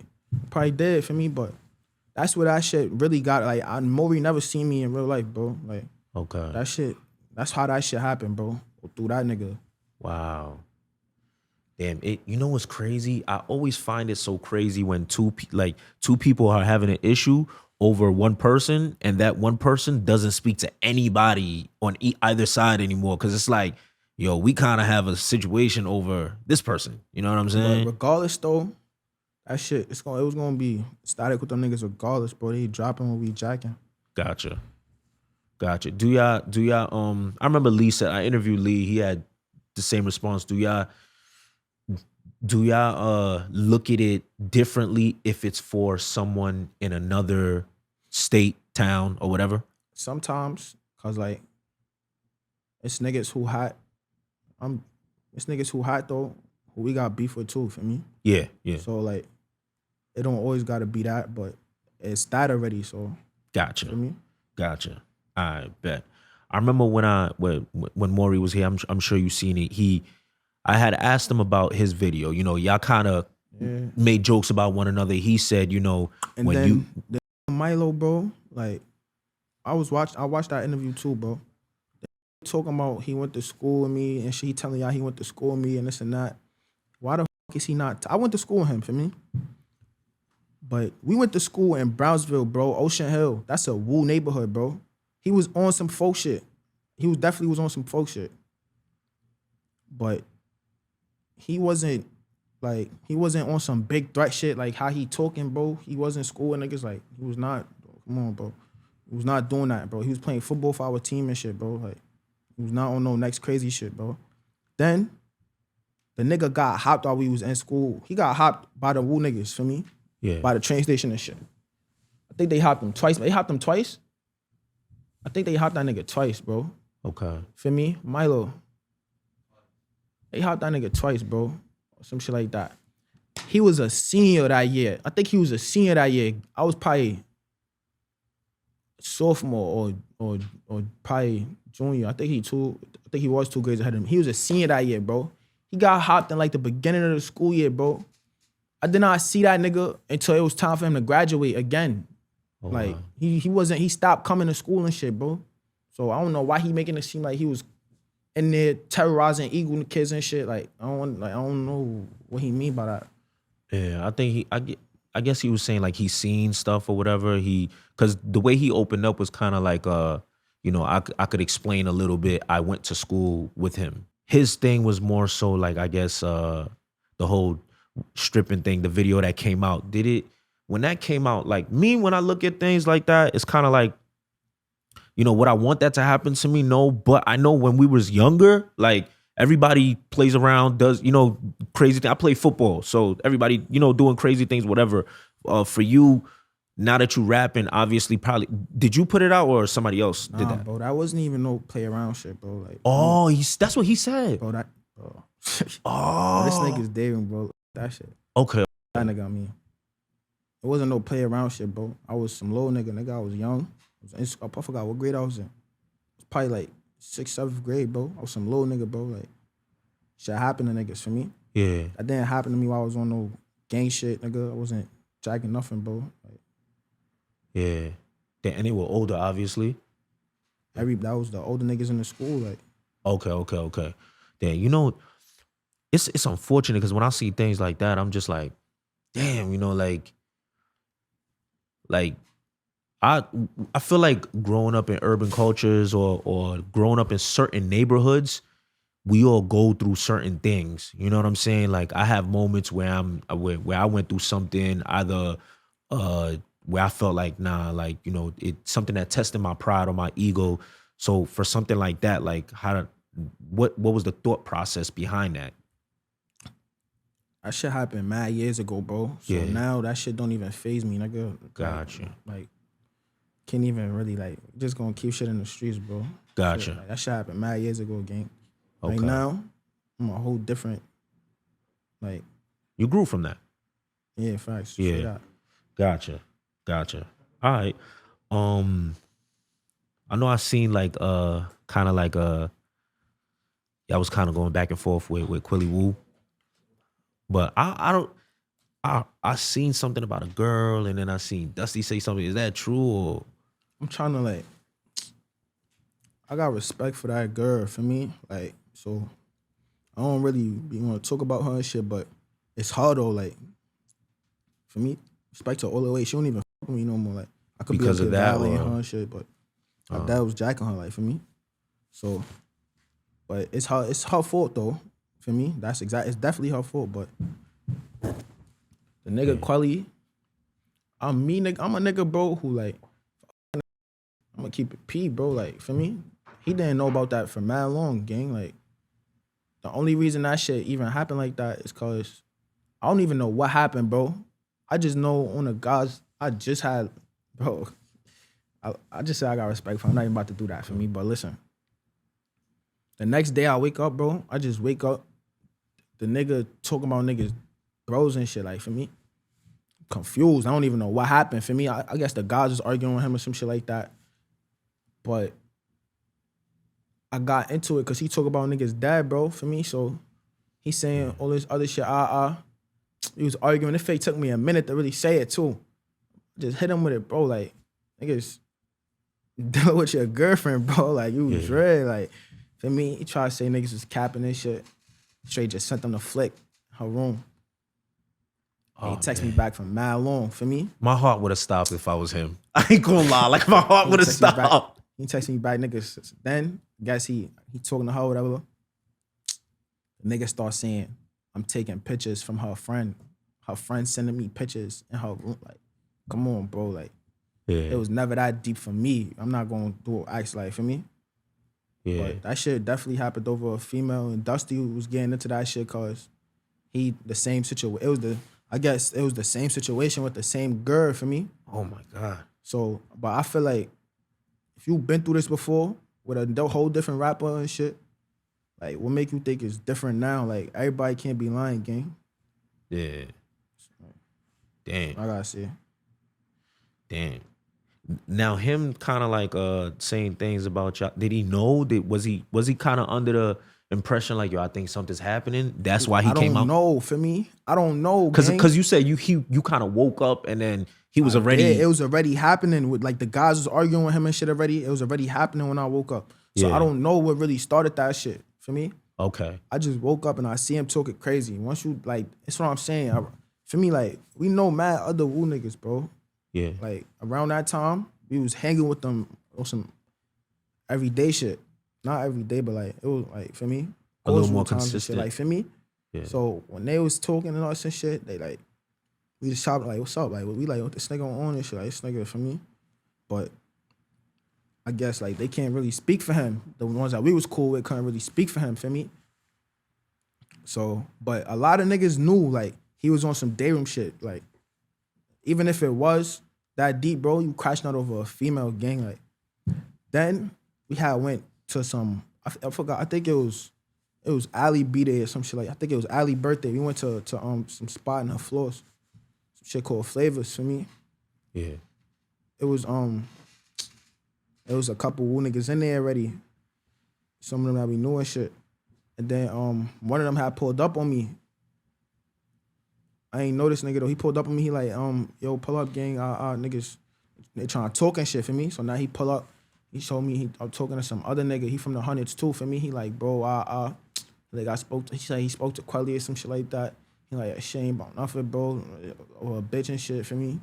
probably did for me, but that's where that shit really got. Like, Maury never seen me in real life, bro. Like, okay. That shit, that's how that shit happened, bro. Through that nigga. Wow. Damn, you know what's crazy? I always find it so crazy when two people are having an issue over one person, and that one person doesn't speak to anybody on either side anymore. Cause it's like, yo, we kind of have a situation over this person. You know what I'm saying? But regardless though, that shit, it was gonna be static with them niggas regardless, bro. They dropping when we jacking. Gotcha. Do y'all I remember Lee said, I interviewed Lee, he had the same response. Do y'all look at it differently if it's for someone in another state, town, or whatever? Sometimes, cause like, it's niggas who hot. It's niggas who hot though, who we got beef with too, for me. Yeah. So like, it don't always gotta be that, but it's that already, so. Gotcha. For me. Gotcha. I bet. I remember when Maury was here, I'm sure you've seen it. I had asked him about his video. You know, y'all kind of made jokes about one another. He said, you know, and when then Milo, bro, like, I watched that interview too, bro. Talking about he went to school with me and shit. He telling y'all he went to school with me and this and that. Why the fuck is he not? I went to school with him, for me. But we went to school in Brownsville, bro, Ocean Hill. That's a Woo neighborhood, bro. He was on some folk shit. He definitely was on some folk shit. But he wasn't on some big threat shit like how he talking, bro. He wasn't schooling niggas, like, he was not. Come on, bro. He was not doing that, bro. He was playing football for our team and shit, bro. Like, he was not on no next crazy shit, bro. Then, the nigga got hopped while we was in school. He got hopped by the Woo niggas, for me? Yeah. By the train station and shit. I think they hopped him twice. They hopped him twice? I think they hopped that nigga twice, bro. Okay. For me? Milo. They hopped that nigga twice, bro. Or some shit like that. He was a senior that year. I think he was a senior that year. I was probably sophomore or probably junior. I think he was 2 grades ahead of him. He was a senior that year, bro. He got hopped in like the beginning of the school year, bro. I did not see that nigga until it was time for him to graduate again. Oh, like wow. he stopped coming to school and shit, bro. So I don't know why he making it seem like he was in there terrorizing Eagle kids and shit. Like I don't know what he mean by that. Yeah, I think I guess he was saying like he's seen stuff or whatever. Because the way he opened up was kind of like, you know, I could explain a little bit. I went to school with him. His thing was more so like, I guess, the whole stripping thing, the video that came out. When that came out, like me, when I look at things like that, it's kind of like, you know, would I want that to happen to me? No, but I know when we was younger, like everybody plays around, does, you know, crazy things. I play football, so everybody, you know, doing crazy things, whatever. For you, now that you rapping, obviously, probably, did you put it out or somebody else did that? Bro, that wasn't even no play around shit, bro. Like, Oh, that's what he said. bro, bro. Oh, This nigga's David, bro. That shit. okay. That nigga on me. It wasn't no play around shit, bro. I was some little nigga. Nigga, I was young. I forgot what grade I was in. It was probably like 6th, 7th grade, bro. I was some little nigga, bro. Like, shit happened to niggas for me. Yeah. That didn't happen to me while I was on no gang shit, nigga. I wasn't jacking nothing, bro. Like, Yeah. And they were older, obviously. that was the older niggas in the school, like. Okay. Then, you know, it's unfortunate because when I see things like that, I'm just like, damn, you know, like I feel like growing up in urban cultures or growing up in certain neighborhoods, we all go through certain things. You know what I'm saying? Like I have moments where I went through something either where I felt like, nah, like, you know, it's something that tested my pride or my ego. So for something like that, like what was the thought process behind that? That shit happened mad years ago, bro. So Yeah. now that shit don't even faze me, nigga. Gotcha. Like, can't even really, like, just gonna keep shit in the streets, bro. Gotcha. Shit, like, that shit happened mad years ago, gang. Okay. Right now, I'm a whole different, like. You grew from that. Yeah, facts. Yeah. Gotcha. All right. I know I seen like kind of like I was kind of going back and forth with Quelly Woo. But I seen something about a girl and then I seen Dusty say something. Is that true or? I'm trying to, like, I got respect for that girl, for me. Like, so I don't really want to talk about her and shit, but it's hard though, like, for me, respect to all the way. She don't even fuck with me no more. Like, I could Because be of that, violating or? her and shit, but my dad was jacking her, like, for me. So, but it's her fault though, for me. It's definitely her fault, but the nigga Quelly, I'm a nigga, bro, who, like, I'm gonna keep it P, bro. Like, for me, he didn't know about that for mad long, gang. Like, the only reason that shit even happened like that is cause I don't even know what happened, bro. I just know on the gods, I just had, bro. I just said I got respect for him. I'm not even about to do that for me, but listen. The next day I wake up, bro, I just wake up, the nigga talking about niggas, bros and shit, like, for me, confused. I don't even know what happened. For me, I guess the guys was arguing with him or some shit like that. But I got into it because he talk about niggas' dad, bro, for me. So he saying all this other shit, He was arguing. It fake took me a minute to really say it, too. Just hit him with it, bro. Like, niggas deal with your girlfriend, bro. Like, you was red. Like, for me, he tried to say niggas was capping and shit. Straight just sent them to flick her room. He texted me back from mad long. For me, my heart would have stopped if I was him. I ain't gonna lie. Like, my heart would have stopped. He texted me back, niggas. Then, guess he talking to her, whatever. The nigga start saying, I'm taking pictures from her friend. Her friend sending me pictures in her room. Like, come on, bro. Like, It was never that deep for me. I'm not gonna do acts like for me. Yeah. But that shit definitely happened over a female, and Dusty was getting into that shit cause the same situation. I guess it was the same situation with the same girl for me. Oh my God. So, but I feel like if you've been through this before with a whole different rapper and shit, like what make you think it's different now? Like everybody can't be lying, gang. Yeah. Damn. I gotta say. Damn. Now him kind of like saying things about y'all. Did he know? Was he kind of under the impression like, yo, I think something's happening? That's why he came out. I don't know. For me, I don't know. Because you said you kind of woke up and then he was already. Yeah, it was already happening with like the guys was arguing with him and shit already. It was already happening when I woke up. So Yeah. I don't know what really started that shit for me. Okay. I just woke up and I see him talking crazy. Once you like, that's what I'm saying. For me, like we know mad other Woo niggas, bro. Yeah. Like around that time, we was hanging with them on some everyday shit. Not every day, but like it was like for me, A little cultural more times and consistent. shit, like for me. Yeah. So when they was talking and all this and shit, they like we just shop like, what's up? Like we like what this nigga on and shit. Like this nigga for me. But I guess like they can't really speak for him. The ones that we was cool with couldn't really speak for him, for me. So, but a lot of niggas knew like he was on some day room shit. Like, even if it was that deep, bro, you crashing out over a female gang. Like, then we had went to some, I forgot, I think it was Ali B-Day or some shit like, I think it was Ali birthday. We went to some spot in her floors. Some shit called Flavors for me. Yeah. It was a couple Woo niggas in there already. Some of them that we knew and shit. And then one of them had pulled up on me. I ain't know this nigga though. He pulled up on me. He like, yo, pull up, gang. Niggas, they trying to talk and shit for me. So now he pull up. He showed me I'm talking to some other nigga. He from the hundreds too for me. He like, bro, like he said he spoke to Quelly or some shit like that. He like, shit ain't about nothing, bro. Or a bitch and shit for me.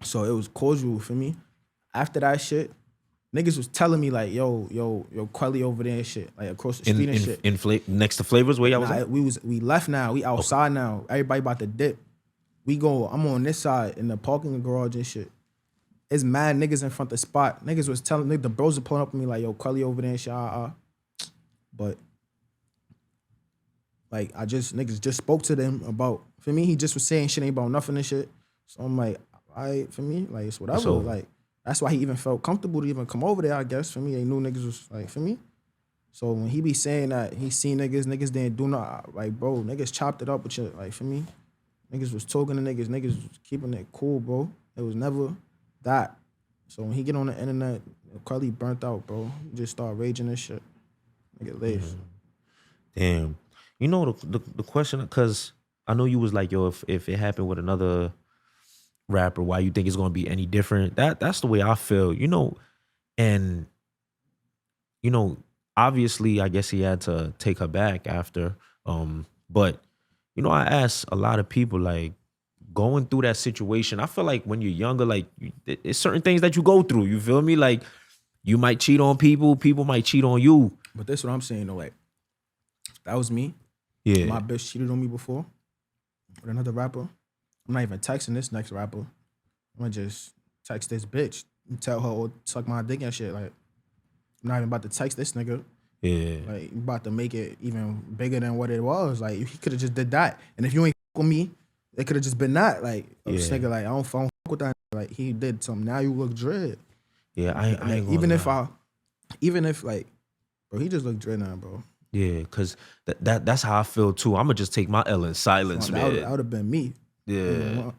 So it was cordial for me. After that shit, niggas was telling me like, yo, Quelly over there and shit, like across the street and shit. Next to Flavors, where y'all was at? We left now. We outside now. Everybody about to dip. I'm on this side in the parking garage and shit. It's mad niggas in front of the spot. Niggas was telling the bros were pulling up on me like, yo, Quelly over there and shit. But like niggas just spoke to them about. For me, he just was saying shit ain't about nothing and shit. So I'm like, all right, for me, like it's whatever. So, like that's why he even felt comfortable to even come over there, I guess. For me, they knew niggas was like, for me. So when he be saying that he seen niggas didn't do not, like, bro, niggas chopped it up with you. Like, for me, niggas was talking to niggas was keeping it cool, bro. It was never that. So when he get on the internet, Quelly burnt out, bro. He just start raging and shit. Nigga lace. Damn. You know the question, because I know you was like, yo, if it happened with another rapper, why you think it's gonna be any different? That's the way I feel, you know. And you know, obviously I guess he had to take her back after, but you know, I asked a lot of people, like, going through that situation, I feel like when you're younger, like it's certain things that you go through, you feel me? Like you might cheat on people might cheat on you. But that's what I'm saying though, like that was me. Yeah. My bitch cheated on me before with another rapper. I'm not even texting this next rapper. I'm gonna just text this bitch and tell her or suck my dick and shit. Like, I'm not even about to text this nigga. Yeah. Like, you about to make it even bigger than what it was. Like, he could have just did that. And if you ain't with me, it could have just been that. Like, this nigga, like, I don't fuck with that. Like, he did something. Now you look dread. Yeah, I ain't even gonna if like, bro, he just look dread now, bro. Yeah, cause that's how I feel too. I'ma just take my L in silence, man. That would have been me. Yeah.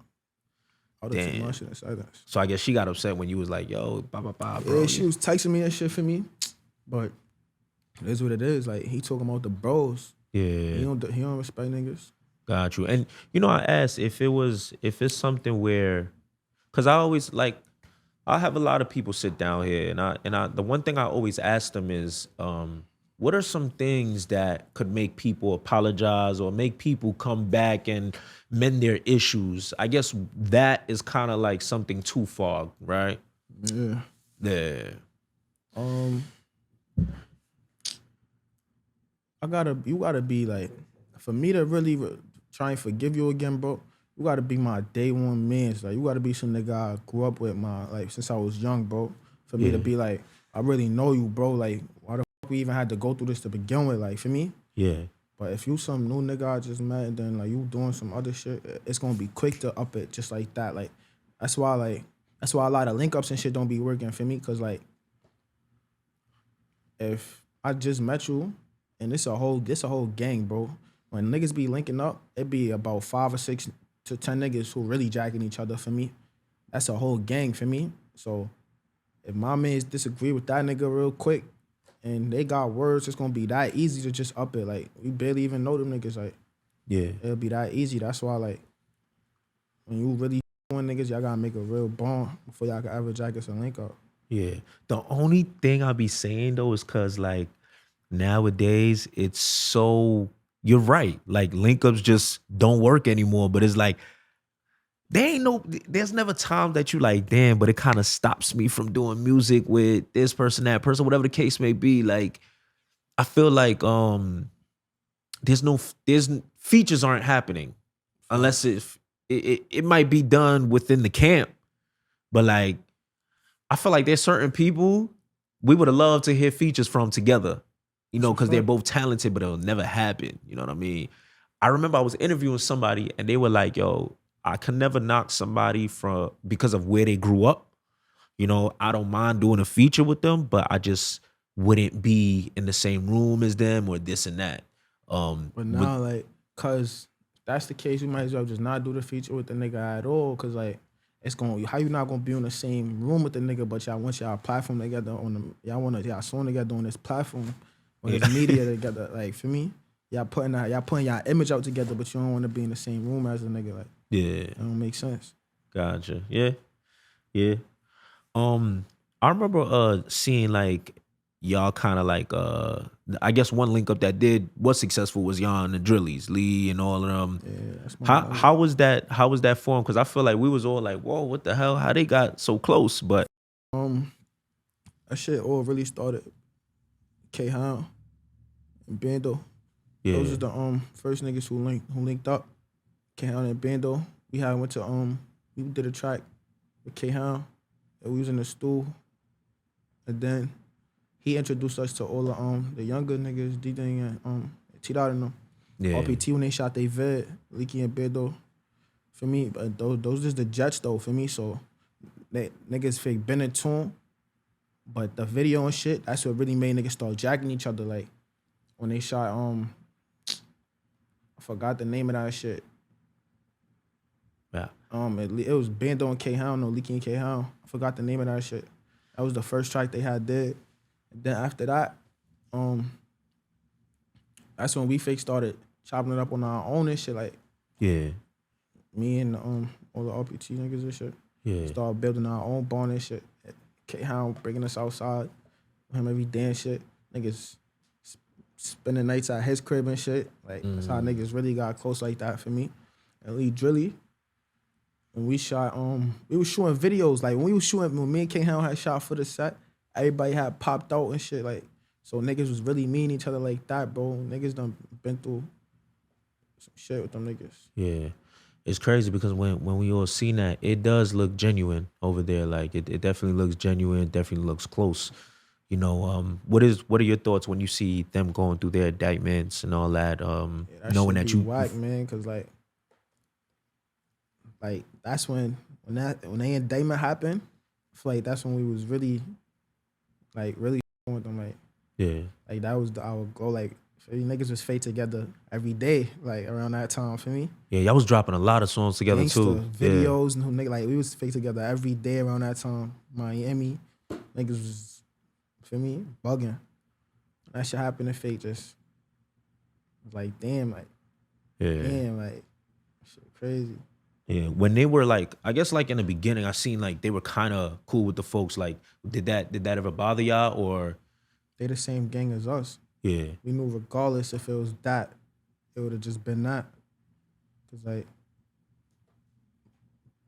I would have taken my shit in silence. So I guess she got upset when you was like, yo, bro. Yeah, she was texting me and shit for me. But it is what it is. Like, he talking about the bros. Yeah. He don't respect niggas. Got you. And you know, I asked if it's something where, cause I always like, I have a lot of people sit down here and I the one thing I always ask them is, what are some things that could make people apologize or make people come back and mend their issues? I guess that is kind of like something too far, right? Yeah. Yeah. You gotta be like, for me to really try and forgive you again, bro, you gotta be my day one man. Like you gotta be some nigga I grew up with since I was young, bro. For me to be like, I really know you, bro. Like, why the fuck we even had to go through this to begin with? Like, for me. Yeah. But if you some new nigga I just met and then like you doing some other shit, it's gonna be quick to up it just like that. Like, that's why a lot of link ups and shit don't be working for me. Cause like, if I just met you and this a whole gang, bro. When niggas be linking up, it be about 5 or 6 to 10 niggas who really jacking each other for me. That's a whole gang for me. So if my mans disagree with that nigga real quick and they got words, it's gonna be that easy to just up it. Like, we barely even know them niggas. Like, yeah, it'll be that easy. That's why, like, when you really doing niggas, y'all gotta make a real bond before y'all can ever jack us a link up. Yeah. The only thing I be saying though is cause like nowadays it's so, you're right. Like link ups just don't work anymore. But it's like there's never time that you like, damn, but it kind of stops me from doing music with this person, that person, whatever the case may be. Like, I feel like there's features aren't happening unless it might be done within the camp. But like, I feel like there's certain people we would have loved to hear features from together, you know, because they're both talented, but it'll never happen. You know what I mean? I remember I was interviewing somebody and they were like, yo, I can never knock somebody because of where they grew up. You know, I don't mind doing a feature with them, but I just wouldn't be in the same room as them or this and that. But now, like, cause that's the case, you might as well just not do the feature with the nigga at all. Cause like, how you not gonna be in the same room with the nigga, but y'all want y'all platform together y'all want y'all song together on this platform, on this media together. Like, for me, y'all putting y'all image out together, but you don't want to be in the same room as a nigga. Like, yeah, that don't make sense. Gotcha. Yeah. I remember seeing like y'all kind of like I guess one link up that was successful was y'all and the Drillies, Lee and all of them. Yeah, that's how was that form? Because I feel like we was all like, whoa, what the hell? How they got so close? But that shit all really started Hound and Bando. yeah, Those are the first niggas who linked up. Hound and Bando. We did a track with Hound and we was in the stool, and then he introduced us to all the younger niggas, DThang and T-Dot and them. yeah. RPT when they shot they vid, Leeky and Bando. For me, but those is the jets though for me. So they niggas fake been in tune, but the video and shit, that's what really made niggas start jacking each other. Like when they shot I forgot the name of that shit. Yeah. It was Bando and Hound, no Leeky and Hound. I forgot the name of that shit. That was the first track they had did. Then after that, that's when we fake started chopping it up on our own and shit. Like, Yeah. me and all the RPT niggas and shit. Yeah. Started building our own bond and shit. Hound bringing us outside, him every day and shit. Niggas spending nights at his crib and shit. Like, that's how niggas really got close like that for me. And Lee Drilly, when we shot, we was shooting videos. Like, when me and Hound had shot for the set, everybody had popped out and shit. Like, so niggas was really meeting each other like that, bro. Niggas done been through some shit with them niggas. Yeah. It's crazy because when we all seen that, it does look genuine over there. Like it definitely looks genuine, definitely looks close. You know, what are your thoughts when you see them going through their indictments and all that? That knowing shit that be you whack, man, cause like that's when they indictment happened. I feel like that's when we was really with them. Like, yeah, like that was our goal. Like, niggas was fade together every day, like around that time for me. yeah, y'all was dropping a lot of songs together Gangsta too. videos and nigga, like we was fade together every day around that time. Miami, niggas was for me bugging. That shit happened in fake just like damn, like shit crazy. Yeah, when they were like, I guess like in the beginning, I seen like they were kind of cool with the folks. Like, did that ever bother y'all or? They the same gang as us. Yeah. We knew regardless if it was that, it would have just been that. Cause like,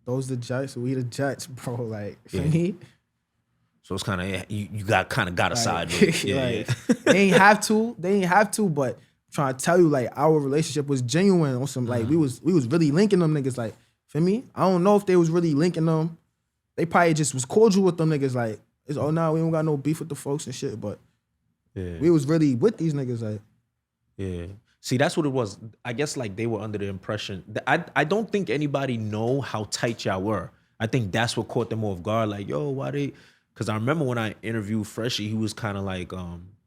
those the Jets, we the Jets, bro. Like, for me. So it's kind of, you got a side. Like, they ain't have to, but trying to tell you like our relationship was genuine on some like we was really linking them niggas like for me. I don't know if they was really linking them. They probably just was cordial with them niggas like it's we don't got no beef with the folks and shit, but we was really with these niggas like See, that's what it was. I guess like they were under the impression that I don't think anybody know how tight y'all were. I think that's what caught them off guard. Like, yo, why they? Because I remember when I interviewed Freshie, he was kind of like,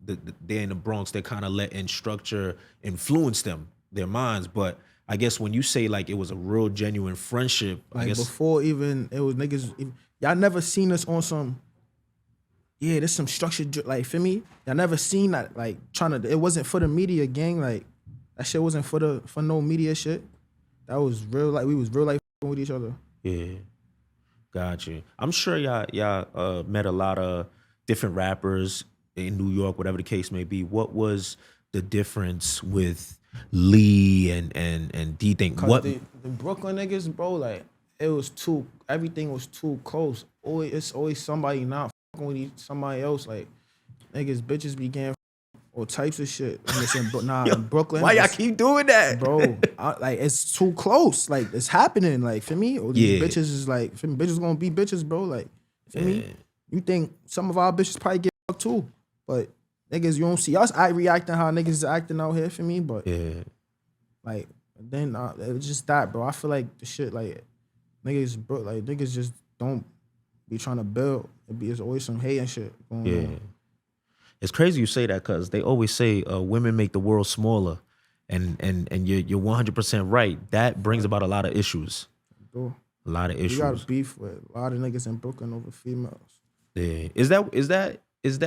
they're in the Bronx. They kind of letting structure influence their minds. But I guess when you say like it was a real genuine friendship, like I guess before even it was niggas. Y'all never seen us on some. Yeah, there's some structured like for me. Y'all never seen that like trying to. It wasn't for the media gang like. That shit wasn't for no media shit. That was real like we was real like with each other. Yeah, got you. I'm sure y'all met a lot of different rappers in New York, whatever the case may be. What was the difference with Lee and DThang? What the Brooklyn niggas, bro? Like everything was too close. It's always somebody not fucking with somebody else. Like niggas, bitches began. All types of shit. In Brooklyn. Why y'all keep doing that? Bro, like, it's too close. Like, it's happening. Like, for me, these bitches is like, for me, bitches gonna be bitches, bro. Like, for me, you think some of our bitches probably get fucked too. But, niggas, you don't see us reacting how niggas is acting out here for me. But, like, then it was just that, bro. I feel like the shit, like, niggas just don't be trying to build. It's always some hate and shit going on. It's crazy you say that because they always say women make the world smaller, and you're 100% right. That brings about a lot of issues. A lot of issues. You got beef with a lot of niggas in Brooklyn over females. Yeah, is that because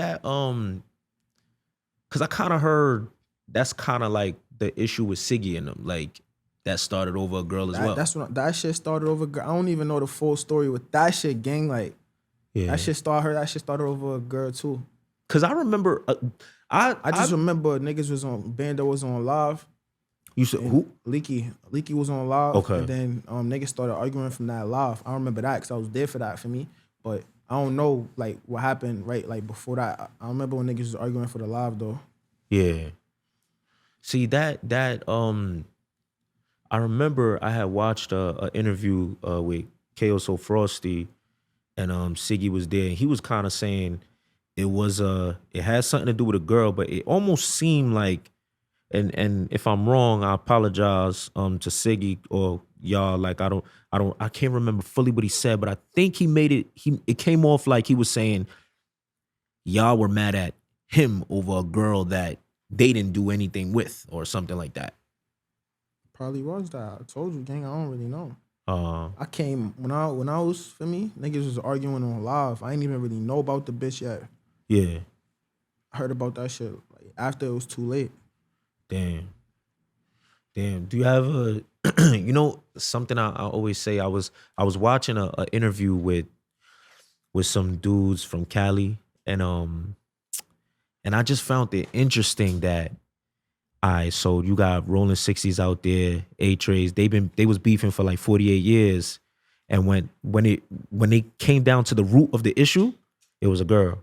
I kind of heard that's kind of like the issue with Ciggy and them, like that started over a girl as well. That shit started over a girl. I don't even know the full story with that shit, gang. Like that shit started over a girl too. Cause I remember, I just remember niggas was on Bando was on live. You said who? Leeky was on live. Okay. And then niggas started arguing from that live. I remember that because I was there for that for me. But I don't know like what happened right like before that. I remember when niggas was arguing for the live though. Yeah. See that I remember I had watched a interview with K.O. So Frosty, and Ciggy was there, and he was kind of saying. It had something to do with a girl, but it almost seemed like, and if I'm wrong, I apologize to Ciggy or y'all. Like I can't remember fully what he said, but I think he made it. It came off like he was saying y'all were mad at him over a girl that they didn't do anything with or something like that. Probably was that. I told you, gang. I don't really know. I came when I was for me, niggas was arguing on live. I ain't even really know about the bitch yet. Yeah. I heard about that shit like, after it was too late. Damn. Do you have something I always say? I was watching a interview with some dudes from Cali, and I just found it interesting that so you got Rolling 60s out there, A-Trays, they was beefing for like 48 years. And when they came down to the root of the issue, it was a girl.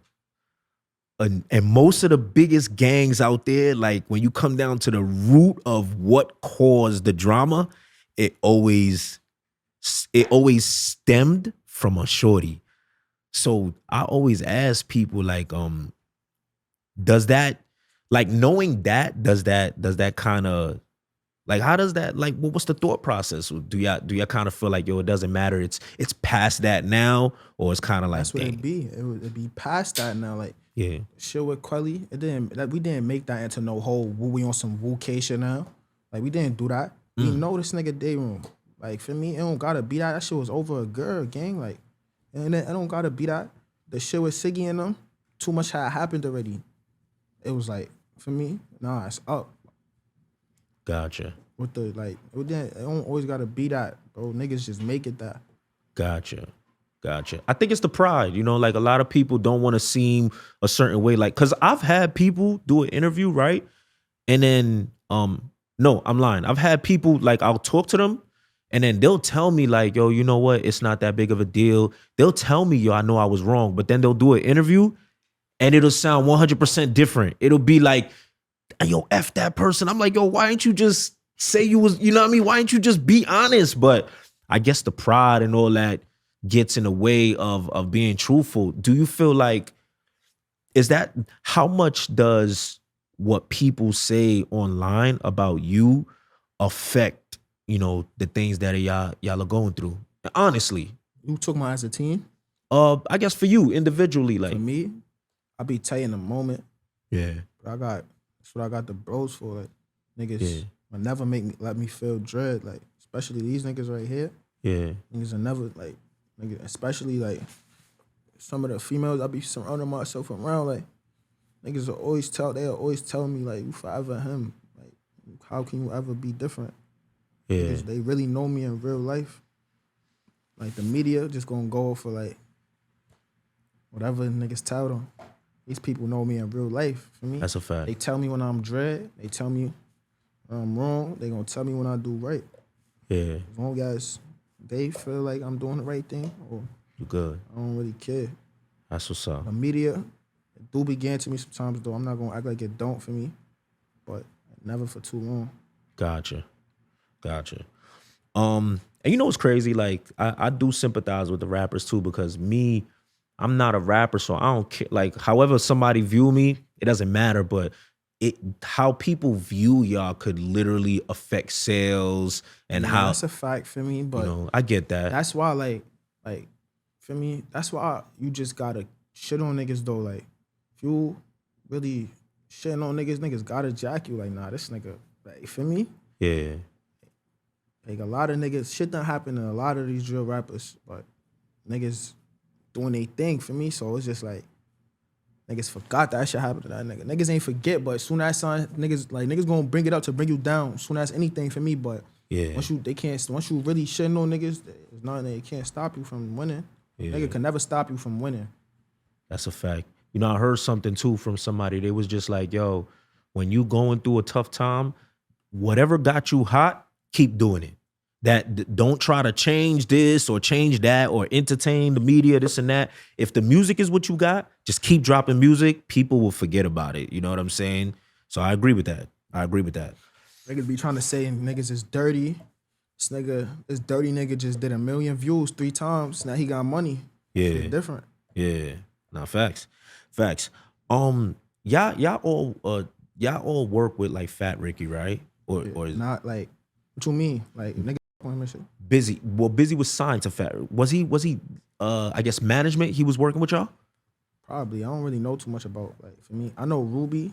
And most of the biggest gangs out there, like when you come down to the root of what caused the drama, it always stemmed from a shorty. So I always ask people like, does that, like knowing that, does that kind of, like how does that, like what's the thought process? Do y'all kind of feel like, yo, it doesn't matter, it's past that now, or it's kind of like, that's what it'd be. It'd be past that now. Like shit with Quelly, we didn't make that into no whole we on some woo-K shit now. Like we didn't do that. We know this nigga day room. Like for me, it don't gotta be that. That shit was over a girl, gang. Like, and it don't gotta be that. The shit with Ciggy and them, too much had happened already. It was like, for me, nah, it's up. Gotcha. With the like, it don't always gotta be that, bro. Niggas just make it that. Gotcha. I think it's the pride, like a lot of people don't want to seem a certain way. Like, cause I've had people do an interview, right? And then, no, I'm lying. I've had people, like, I'll talk to them and then they'll tell me like, yo, you know what? It's not that big of a deal. They'll tell me, yo, I know I was wrong. But then they'll do an interview and it'll sound 100% different. It'll be like, yo, F that person. I'm like, yo, why ain't you just say you was, you know what I mean? Why ain't you just be honest? But I guess the pride and all that gets in the way of being truthful. Do you feel like, is that, how much does what people say online about you affect, you know, the things that y'all are going through? Honestly. You took my as a team? I guess for you individually, like. For me, I be tight in the moment. Yeah. But that's what I got the bros for. Like, niggas will never let me feel dread. Like, especially these niggas right here. Yeah. Niggas will never, like, niggas, especially like some of the females I be surrounding myself around, like, niggas will always tell me, like, you forever him. Like, how can you ever be different? Yeah. Because they really know me in real life. Like, the media just gonna go for, like, whatever niggas tell them. These people know me in real life, for me. That's a fact. They tell me when I'm dread. They tell me when I'm wrong. They gonna tell me when I do right. Yeah. As long as they feel like I'm doing the right thing, or You good. I don't really care. That's what's up. The media, it do begin to me sometimes, though. I'm not gonna act like it don't for me, but never for too long. Gotcha. And you know what's crazy? Like, I do sympathize with the rappers too, because me, I'm not a rapper, so I don't care. Like, however somebody view me, it doesn't matter. But how people view y'all could literally affect sales and how. That's a fact for me, but you know, I get that. that's why, like for me, that's why you just gotta shit on niggas though. Like, if you really shitting on niggas gotta jack you. Like, nah, this nigga, like, for me, Yeah. like, a lot of niggas, shit done happen to a lot of these drill rappers, but niggas doing their thing for me. So it's just like, niggas forgot that shit happened to that nigga. Niggas ain't forget, but soon as niggas gonna bring it up to bring you down. Soon as anything for me, but Yeah. once you really shitting on niggas, there's nothing that can't stop you from winning. Yeah. Nigga can never stop you from winning. That's a fact. You know, I heard something too from somebody. They was just like, yo, when you going through a tough time, whatever got you hot, keep doing it. Don't try to change this or change that or entertain the media, this and that. If the music is what you got, just keep dropping music. People will forget about it. You know what I'm saying? So I agree with that. Niggas be trying to say niggas is dirty. This dirty nigga just did 1 million views 3 times. Now he got money. Yeah. Shit different. Yeah. Nah, facts. Y'all all work with like Fat Ricky, right? Or is Not like, what you mean? Like, nigga on him and shit. Bizzy? Well, Bizzy was signed to Fat. Was he I guess management? He was working with y'all? Probably. I don't really know too much about, like, for me. I know Ruby.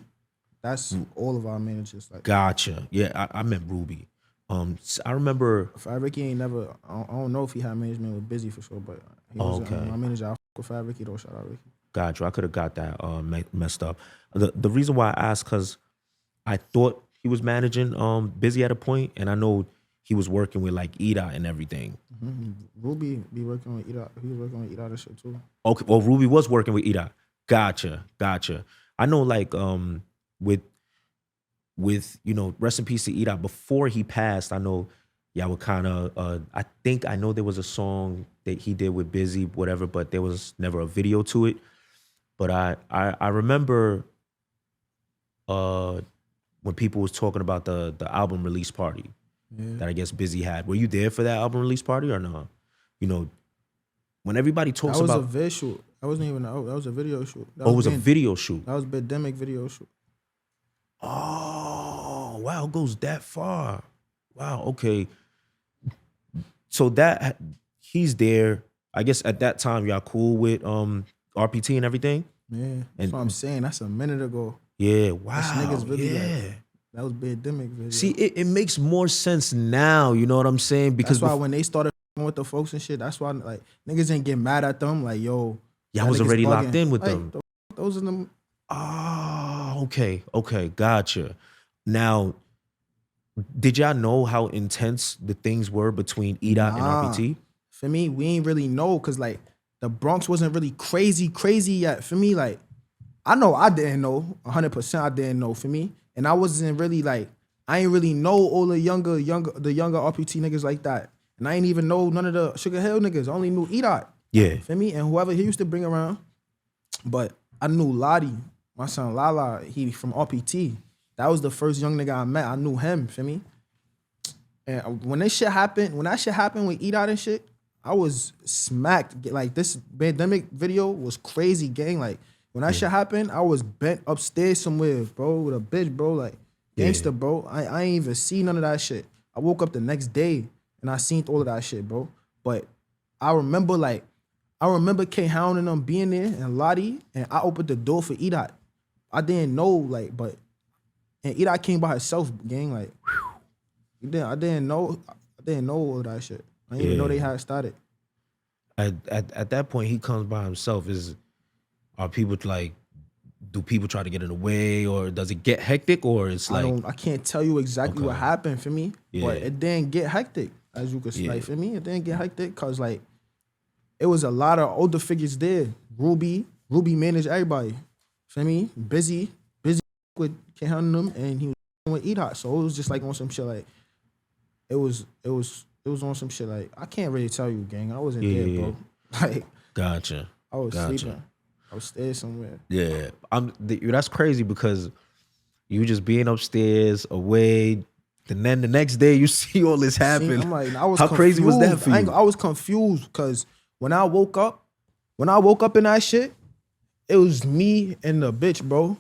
That's all of our managers. Like, Gotcha. Yeah, I meant Ruby. I remember. Fat Ricky ain't never. I don't know if he had management with Bizzy for sure, but he was Okay. my manager. I fuck with Fat Ricky though. Shout out Ricky. Gotcha. I could have got that messed up. The reason why I asked, because I thought he was managing Bizzy at a point, and I know he was working with like Edot and everything. Mm-hmm. Ruby be working with Edot. He was working with Edot and shit too. Okay. Well, Ruby was working with Edot. Gotcha. I know, like, with you know, rest in peace to Edot. Before he passed, I know y'all were kind of. I know there was a song that he did with Bizzy, whatever, but there was never a video to it. But I remember when people was talking about the album release party that I guess Bizzy had. Were you there for that album release party or no? You know, when everybody talks about. That was a vid shoot. That wasn't even. That was a video shoot. It was a video shoot. That was Bandemic video shoot. Oh, wow, it goes that far. Wow, okay. So that he's there. I guess at that time y'all cool with RPT and everything? Yeah. That's what I'm saying. That's a minute ago. Yeah, wow. That's niggas really yeah. like, that was Bandemic video. See, it makes more sense now, you know what I'm saying? Because that's why when they started with the folks and shit, that's why like niggas ain't get mad at them. Like, yo, y'all was already locked in with like, them. Those are them. Oh, okay, gotcha. Now, did y'all know how intense the things were between Edot and RPT? For me, we ain't really know, cause like the Bronx wasn't really crazy yet. For me, like, I know I didn't know, 100% I didn't know for me. And I wasn't really like, I ain't really know all the younger RPT niggas like that. And I ain't even know none of the Sugar Hill niggas. I only knew Edot. Yeah. For me, and whoever he used to bring around. But I knew Lottie, my son Lala, he from RPT. That was the first young nigga I met. I knew him, feel me? And when that shit happened with Edot and shit, I was smacked. Like, this Bandemic video was crazy, gang. Like, when that shit happened, I was bent upstairs somewhere, bro, with a bitch, bro. Like, gangster, bro. I ain't even see none of that shit. I woke up the next day and I seen all of that shit, bro. But I remember K Hound and them being there and Lottie, and I opened the door for Edot. I didn't know, like, and Edot came by herself, gang, like, I didn't know all of that shit. I didn't even know they had started. At that point, he comes by himself. Are people like, do people try to get in the way, or does it get hectic, or it's like I can't tell you exactly what happened for me, but it didn't get hectic, as you could see. Like, for me, it didn't get hectic because, like, it was a lot of older figures there. Ruby managed everybody. For me, Bizzy with K Hound them, and he was with Edot. So it was just like on some shit like, it was on some shit like, I can't really tell you, gang. I wasn't there, bro. Like, gotcha. I was sleeping. I was staying somewhere. Yeah, that's crazy because you just being upstairs away, and then the next day you see all this happen. I'm like, I was How confused. crazy was that for you? I was confused because when I woke up in that shit, it was me and the bitch, bro.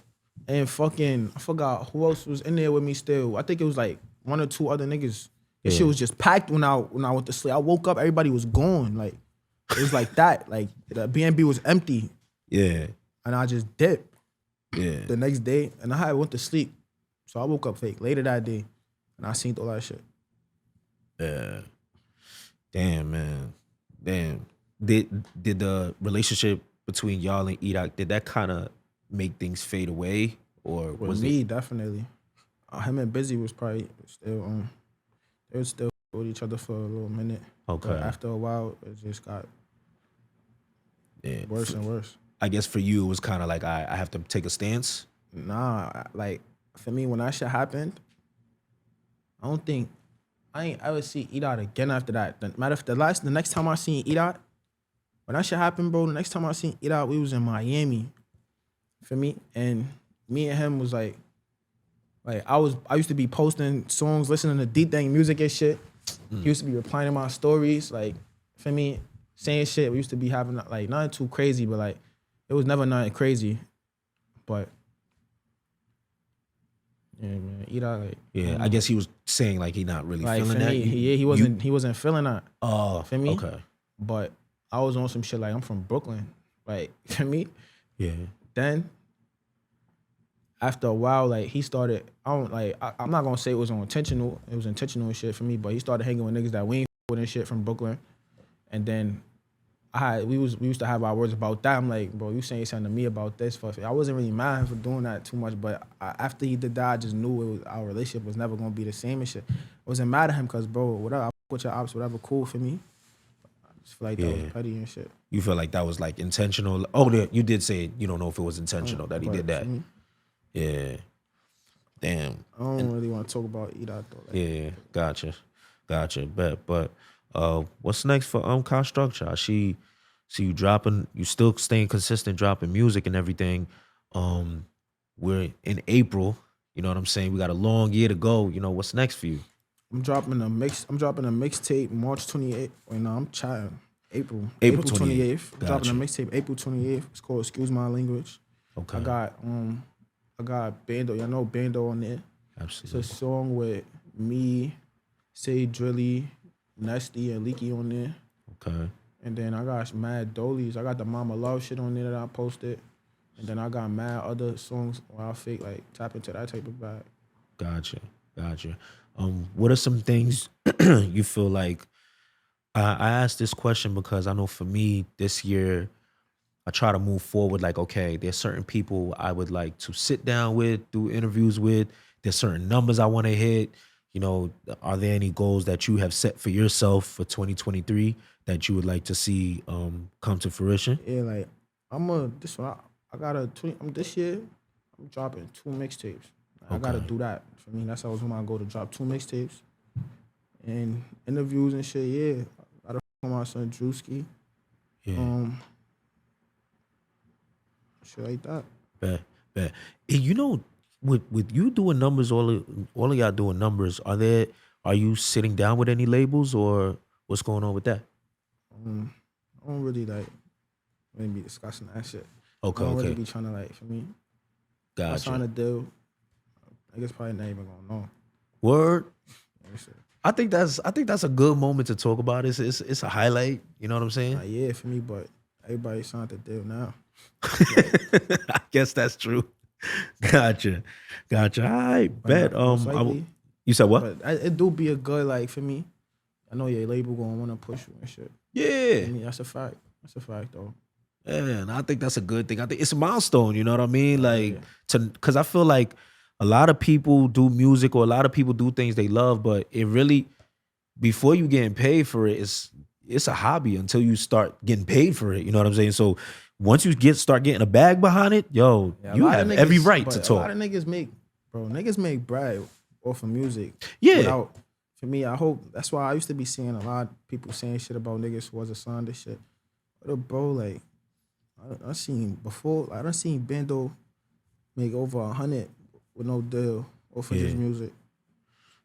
And fucking, I forgot who else was in there with me still. I think it was like one or two other niggas. This shit was just packed when I went to sleep. I woke up, everybody was gone. Like, it was like that. Like, the B&B was empty. Yeah. And I just dipped. Yeah. The next day, and I went to sleep. So I woke up fake later that day, and I seen all that shit. Yeah. Damn, man. Damn. Did the relationship between y'all and Edot, did that kind of make things fade away, or was me, it? definitely. Him and Bizzy was probably still they were still with each other for a little minute. Okay. But after a while, it just got worse and worse. I guess for you, it was kind of like, I have to take a stance. Nah, like, for me, when that shit happened, I ain't ever see Edot again after that. The next time I seen Edot, when that shit happened, bro, the next time I seen Edot, we was in Miami. For me, and me and him was like I used to be posting songs, listening to DThang music and shit. He used to be replying to my stories, like, for me, saying shit. We used to be having, like, nothing too crazy, but, like, it was never nothing crazy. But yeah, man, Edot, like, I guess he was saying like he not really like, feeling for that. me, he wasn't feeling that. Oh, for me. okay. But I was on some shit like, I'm from Brooklyn, like, for me. Yeah. Then after a while, like, he started, I'm not gonna say it was intentional. It was intentional and shit for me, but he started hanging with niggas that we ain't with and shit from Brooklyn. And then we used to have our words about that. I'm like, bro, you saying something to me about this. I wasn't really mad at him for doing that too much, but after he did that, I just knew our relationship was never gonna be the same and shit. I wasn't mad at him because, bro, whatever, I with your ops, whatever, cool for me. I just feel like that was petty and shit. You feel like that was like intentional? Oh, you did say you don't know if it was intentional that he did that. Yeah. Damn. I don't really want to talk about Edot though. Like, yeah, gotcha. But what's next for Kha Structure? I see you dropping, you still staying consistent, dropping music and everything. We're in April. You know what I'm saying? We got a long year to go. You know, what's next for you? I'm dropping a mixtape March 28th. Wait, no, I'm chatting. April 28th. I'm dropping a mixtape April 28th. It's called Excuse My Language. Okay. I got Bando. Y'all know Bando on there. Absolutely. It's a song with me, Drilly, Nesty, and Leeky on there. Okay. And then I got mad dolies. I got the Mama Love shit on there that I posted. And then I got mad other songs where I fake like tap into that type of vibe. Gotcha. What are some things you feel like? I asked this question because I know for me this year, I try to move forward like, okay, there's certain people I would like to sit down with, do interviews with. There's certain numbers I want to hit. You know, are there any goals that you have set for yourself for 2023 that you would like to see come to fruition? Yeah, like this year, I'm dropping 2 mixtapes. I gotta do that. For me, that's always when I go to drop 2 mixtapes. And interviews and shit, yeah. I gotta f*** my son Drewski. Yeah. Shit like that. Bet. And you know, with you doing numbers, all of y'all doing numbers, are you sitting down with any labels or what's going on with that? I don't really like really be discussing that shit. Okay, I don't okay. really be trying to like, for me, I Gotcha. trying to do. Niggas probably not even gonna know. Word. Yeah, shit. I think that's a good moment to talk about. It's a highlight. You know what I'm saying? Like, yeah, for me, but everybody signed the deal now. I guess that's true. Gotcha. All right, bet. Most likely, You said what? but it do be a good, like, for me. I know your label gonna want to push you and shit. Yeah. I mean, that's a fact. That's a fact, though. Yeah, and I think that's a good thing. I think it's a milestone, you know what I mean? Like, Yeah. because I feel like a lot of people do music or a lot of people do things they love, but it really, before you getting paid for it, it's a hobby until you start getting paid for it. You know what I'm saying? So once you start getting a bag behind it, yo, Yeah, you have every right to A talk. lot of niggas make bread off of music. Yeah. For me, I hope that's why I used to be seeing a lot of people saying shit about niggas who wasn't signed this shit. But bro, like I seen Bando make over 100 with no deal off of his music.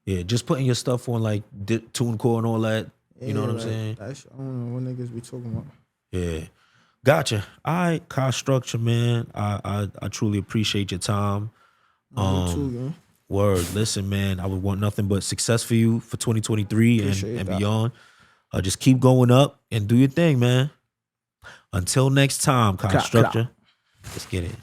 Yeah, just putting your stuff on like TuneCore and all that. You know what I'm saying? I don't know what niggas be talking about. Yeah. Gotcha. All right, Kha Structure, man. I truly appreciate your time. You too, man. Word. Listen, man, I would want nothing but success for you for 2023 Appreciate and that. beyond. Just keep going up and do your thing, man. Until next time, Kha Structure. Let's get it.